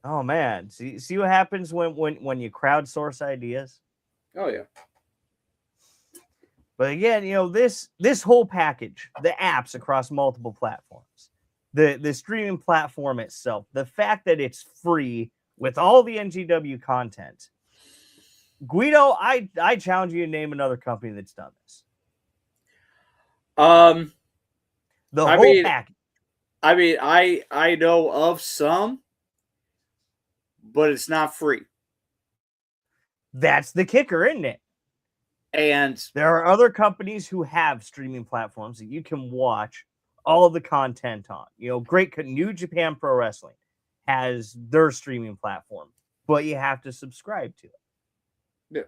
Oh man, see what happens when you crowdsource ideas. Oh yeah. But again, you know, this whole package, the apps across multiple platforms, the streaming platform itself, the fact that it's free with all the NGW content. Guido, I challenge you to name another company that's done this. The whole package. I mean, I know of some, but it's not free. That's the kicker, isn't it? And there are other companies who have streaming platforms that you can watch all of the content on. You know, New Japan Pro Wrestling has their streaming platform, but you have to subscribe to it. Yeah.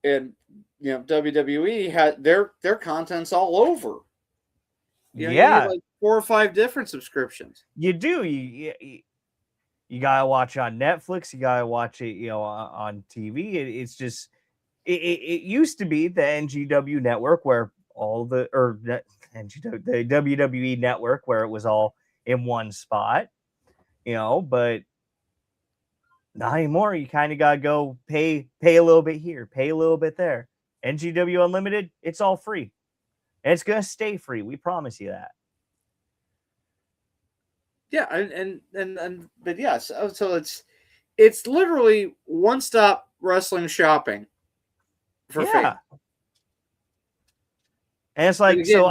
And you know, WWE had their content's all over. You know, yeah, you need like 4 or 5 different subscriptions. You do. You gotta watch it on Netflix. You gotta watch it, you know, on TV. It's just it used to be the NGW network where all the the WWE network where it was all in one spot, you know, but not anymore. You kind of gotta go pay a little bit here, pay a little bit there. NGW Unlimited, it's all free. And it's gonna stay free. We promise you that. Yeah, and but yes, so it's literally one stop wrestling shopping for Yeah. fans. And it's like, again- so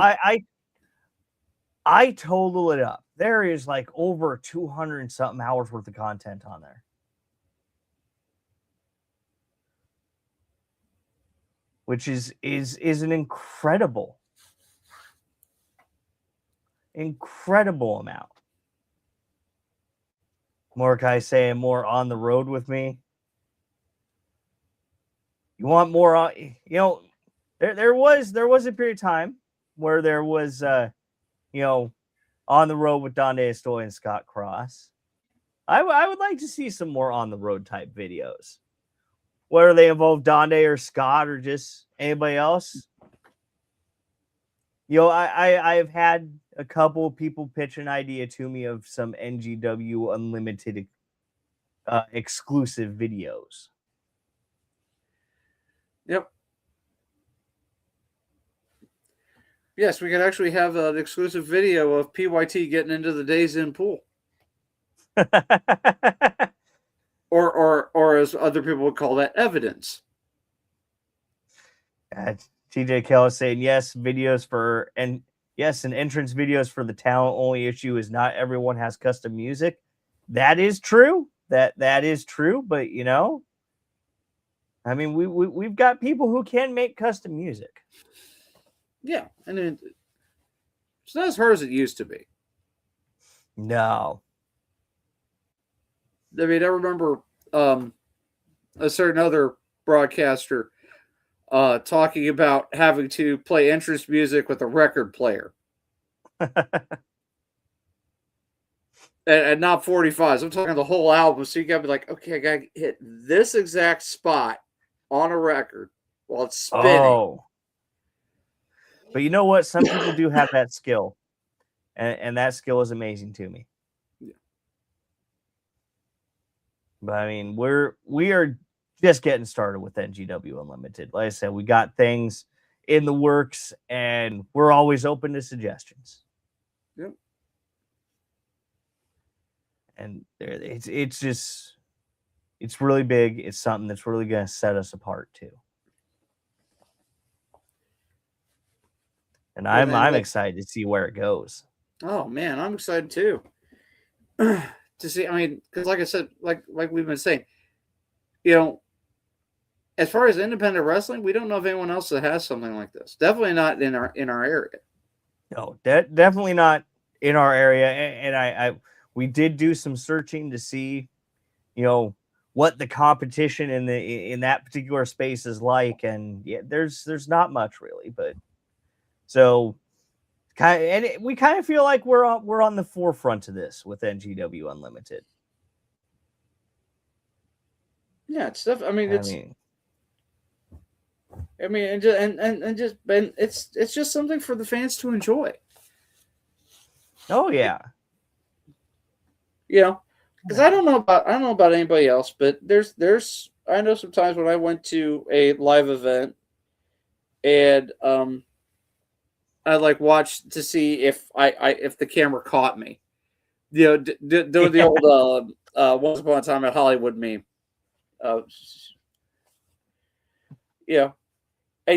I total it up. There is like over 200 and something hours worth of content on there. Which is an incredible amount. Mordecai saying more on the road with me. You want more on, there was a period of time where there was on the road with Donde Estoy and Scott Cross. I would like to see some more on the road type videos. Whether they involve Donde or Scott or just anybody else. I've had a couple of people pitch an idea to me of some NGW Unlimited exclusive videos. Yep. Yes, we could actually have an exclusive video of PYT getting into the Days Inn pool. Or as other people would call that, evidence. TJ Kell is saying yes, and entrance videos for the talent. Only issue is not everyone has custom music. That is true. That is true. But I mean, we've got people who can make custom music. Yeah, and it's not as hard as it used to be. No. I mean, I remember a certain other broadcaster talking about having to play entrance music with a record player. and not 45s. I'm talking the whole album. So you got to be like, okay, I got to hit this exact spot on a record while it's spinning. Oh. But you know what? Some people do have that skill. And that skill is amazing to me. Yeah. But I mean, we are just getting started with NGW Unlimited. Like I said, we got things in the works, and we're always open to suggestions. Yep. And it's really big. It's something that's really going to set us apart too. And I'm excited to see where it goes. Oh man, I'm excited too. To see, I mean, because like I said, like we've been saying, as far as independent wrestling, we don't know of anyone else that has something like this. Definitely not in our area. No, definitely not in our area. And we did do some searching to see, what the competition in that particular space is like, and yeah, there's not much really, but so. We kind of feel like we're on the forefront of this with NGW Unlimited. Yeah, it's stuff. I mean, it's just something for the fans to enjoy. Oh yeah, because I don't know about anybody else, but I know sometimes when I went to a live event and I watched to see if if the camera caught me. Doing the old Once Upon a Time at Hollywood meme. And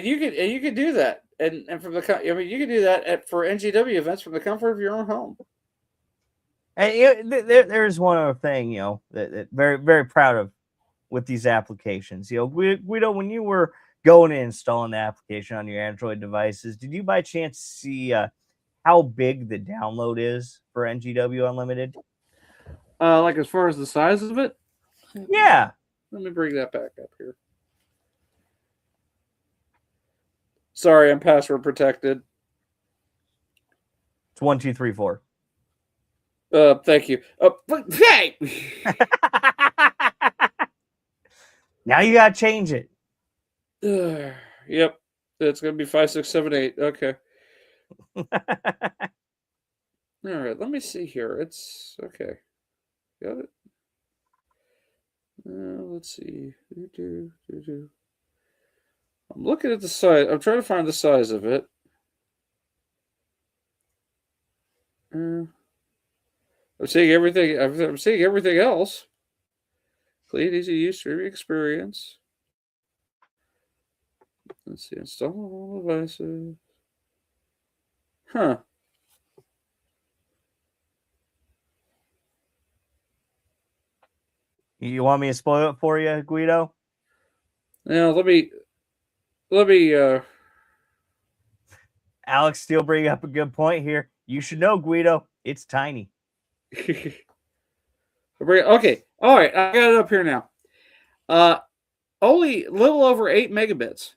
you could do that, and from you can do that for NGW events from the comfort of your own home. And there's one other thing, that very very proud of with these applications. Guido, when you were going and installing the application on your Android devices, did you by chance see how big the download is for NGW Unlimited? As far as the size of it? Yeah. Let me bring that back up here. Sorry, I'm password protected. It's 1, 2, 3, 4. Thank you. Hey! Now you gotta change it. Yep. It's gonna be 5, 6, 7, 8. Okay. All right, let me see here. It's okay. Got it. Let's see. I'm looking at the size. I'm trying to find the size of it. I'm seeing everything. I'm seeing everything else. Complete easy use streaming experience. Let's see, install all devices. Huh. You want me to spoil it for you, Guido? Now let me Alex still bringing up a good point here. You should know, Guido, it's tiny. okay. All right, I got it up here now. Only a little over 8 megabits.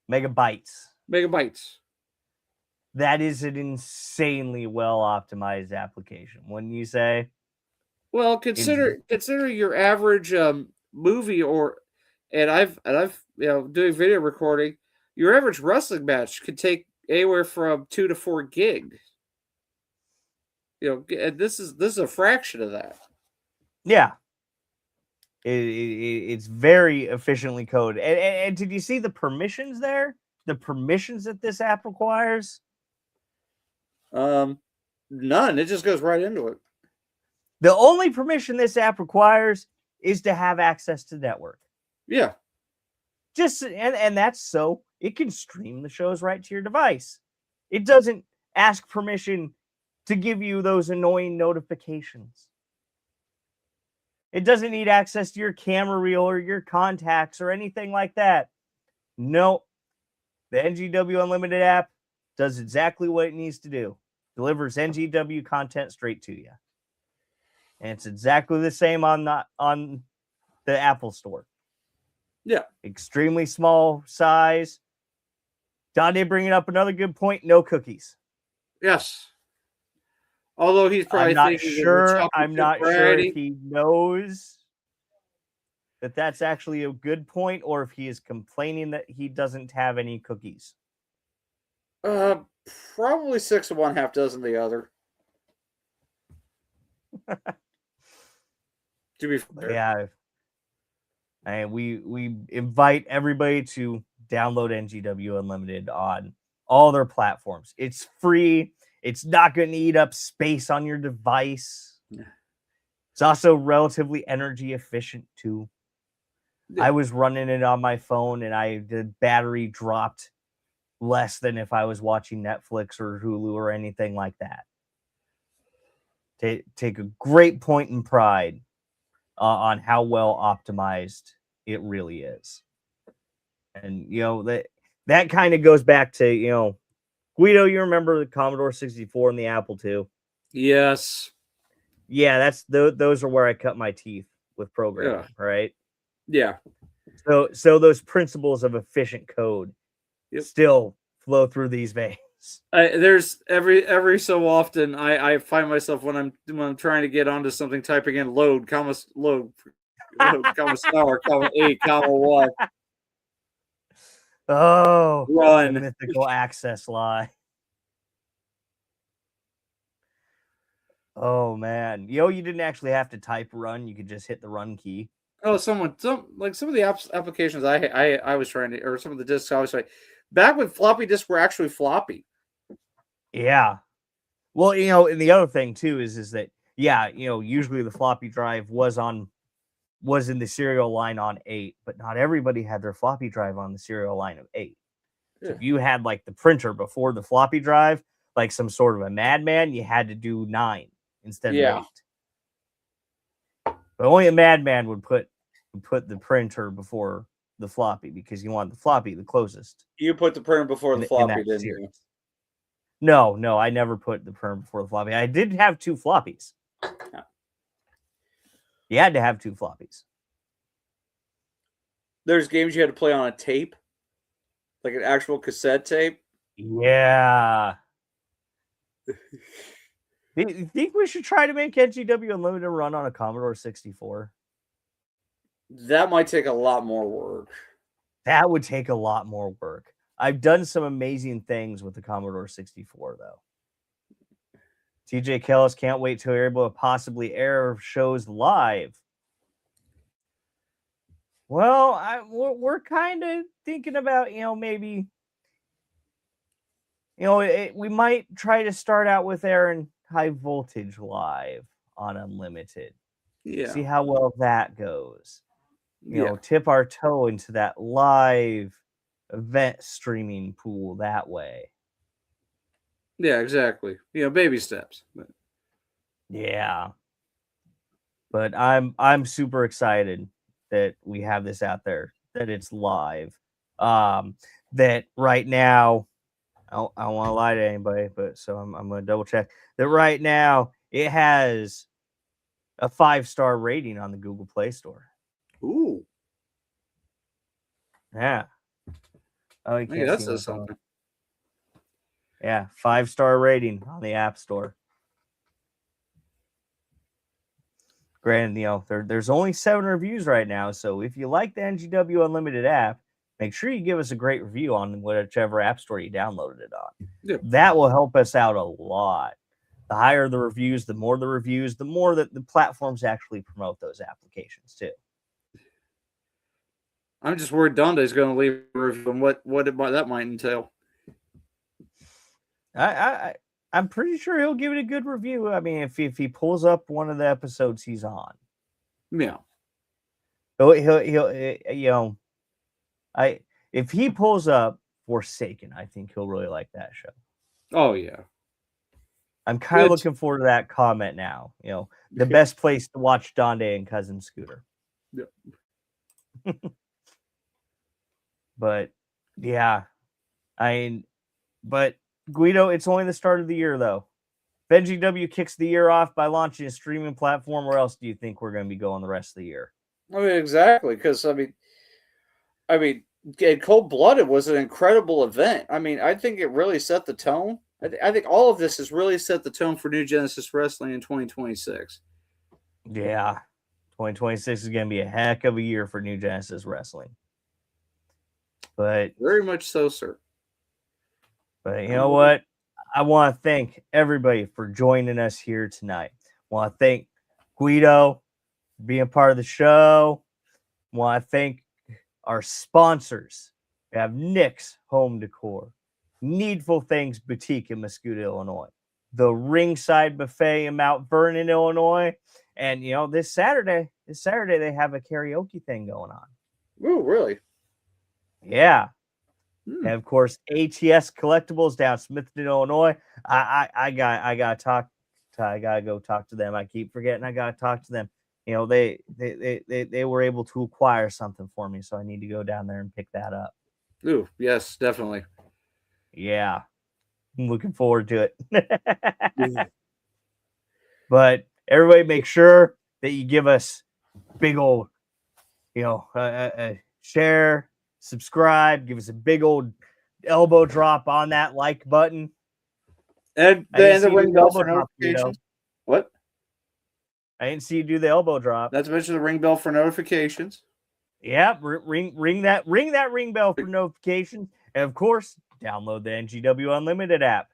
Megabytes. Megabytes. That is an insanely well optimized application, wouldn't you say? Well, consider your average movie and I've doing video recording. Your average wrestling match could take anywhere from 2 to 4 gig. And this is a fraction of that. Yeah. It's very efficiently coded. And did you see the permissions there? The permissions that this app requires? None. It just goes right into it. The only permission this app requires is to have access to the network. Yeah. And that's so it can stream the shows right to your device. It doesn't ask permission to give you those annoying notifications. It doesn't need access to your camera reel or your contacts or anything like that. No. The NGW Unlimited app does exactly what it needs to do. Delivers NGW content straight to you. And it's exactly the same on the Apple Store. Yeah. Extremely small size. Dante bringing up another good point. No cookies. Yes. Although he's probably I'm not sure if he knows that that's actually a good point or if he is complaining that he doesn't have any cookies. Probably 6 of one, half dozen the other. To be fair. Yeah. And we invite everybody to download NGW Unlimited on all their platforms. It's free. It's not going to eat up space on your device. Yeah. It's also relatively energy efficient too. Yeah. I was running it on my phone and the battery dropped less than if I was watching Netflix or Hulu or anything like that. Take a great point in pride on how well optimized it really is. And, that kind of goes back to, Guido, you remember the Commodore 64 and the Apple II? Yes. Yeah, those are where I cut my teeth with programming, right? Yeah. So those principles of efficient code still flow through these veins. There's every so often I find myself when I'm trying to get onto something, typing in load, comma star, comma 8, comma 1. Oh, run. The mythical access lie. Oh man, you didn't actually have to type run; you could just hit the run key. Oh, some of the applications I was trying to, or some of the discs I was trying, back when floppy disks were actually floppy. Yeah. Well, and the other thing too is that usually the floppy drive was in the serial line on 8, but not everybody had their floppy drive on the serial line of 8. Yeah. So if you had like the printer before the floppy drive, like some sort of a madman, you had to do 9 instead of 8. But only a madman would put the printer before the floppy because you want the floppy the closest. You put the printer before the floppy, didn't you? No, I never put the printer before the floppy. I did have 2 floppies. Yeah. You had to have 2 floppies. There's games you had to play on a tape, like an actual cassette tape. Yeah. Do you think we should try to make NGW Unlimited run on a Commodore 64? That might take a lot more work. That would take a lot more work. I've done some amazing things with the Commodore 64, though. TJ Kellis, can't wait till you're able to possibly air shows live. Well, we're kind of thinking about, maybe, we might try to start out with airing High Voltage live on Unlimited. Yeah. See how well that goes. You Yeah. know, tip our toe into that live event streaming pool that way. Yeah, exactly. Baby steps. But Yeah. But I'm super excited that we have this out there, that it's live. That right now, I don't want to lie to anybody, but so I'm going to double check that right now it has a 5-star rating on the Google Play Store. ooh, Yeah. Oh, you maybe can't that see my says phone. something. Yeah, 5-star rating on the App Store. Granted, there's only 7 reviews right now, so if you like the NGW Unlimited app, make sure you give us a great review on whichever app store you downloaded it on. Yeah. That will help us out a lot. The higher the reviews, the more that the platforms actually promote those applications too. I'm just worried Donde's going to leave a review and what that might entail. I'm pretty sure he'll give it a good review. I mean, if he pulls up one of the episodes he's on, Yeah. he'll if he pulls up Forsaken, I think he'll really like that show. Oh yeah. I'm kind of looking forward to that comment now. The best place to watch Donde and Cousin Scooter. Yeah. But yeah, but Guido, it's only the start of the year though. If NGW kicks the year off by launching a streaming platform, where else do you think we're going to be going the rest of the year? I mean, exactly, because Cold Blooded was an incredible event. I mean, I think it really set the tone. I think all of this has really set the tone for New Genesis Wrestling in 2026. Yeah, 2026 is going to be a heck of a year for New Genesis Wrestling. But very much so, sir. But you know what? I want to thank everybody for joining us here tonight. I want to thank Guido for being part of the show. I want to thank our sponsors. We have Nick's Home Decor, Needful Things Boutique in Mascoutah, Illinois, the Ringside Buffet in Mount Vernon, Illinois, and this Saturday they have a karaoke thing going on. Ooh, really? Yeah. And of course, ATS Collectibles down Smithton, Illinois. I gotta go talk to them. I keep forgetting I gotta talk to them. They were able to acquire something for me, so I need to go down there and pick that up. Ooh, yes, definitely. Yeah, I'm looking forward to it. But everybody, make sure that you give us big old, share, subscribe, give us a big old elbow drop on that like button. And the ring bell for notifications. What? I didn't see you do the elbow drop. Not to mention the ring bell for notifications. Yeah, ring that ring bell for notifications. And of course, download the NGW Unlimited app.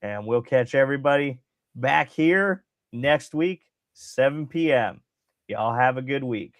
And we'll catch everybody back here next week, 7 p.m. Y'all have a good week.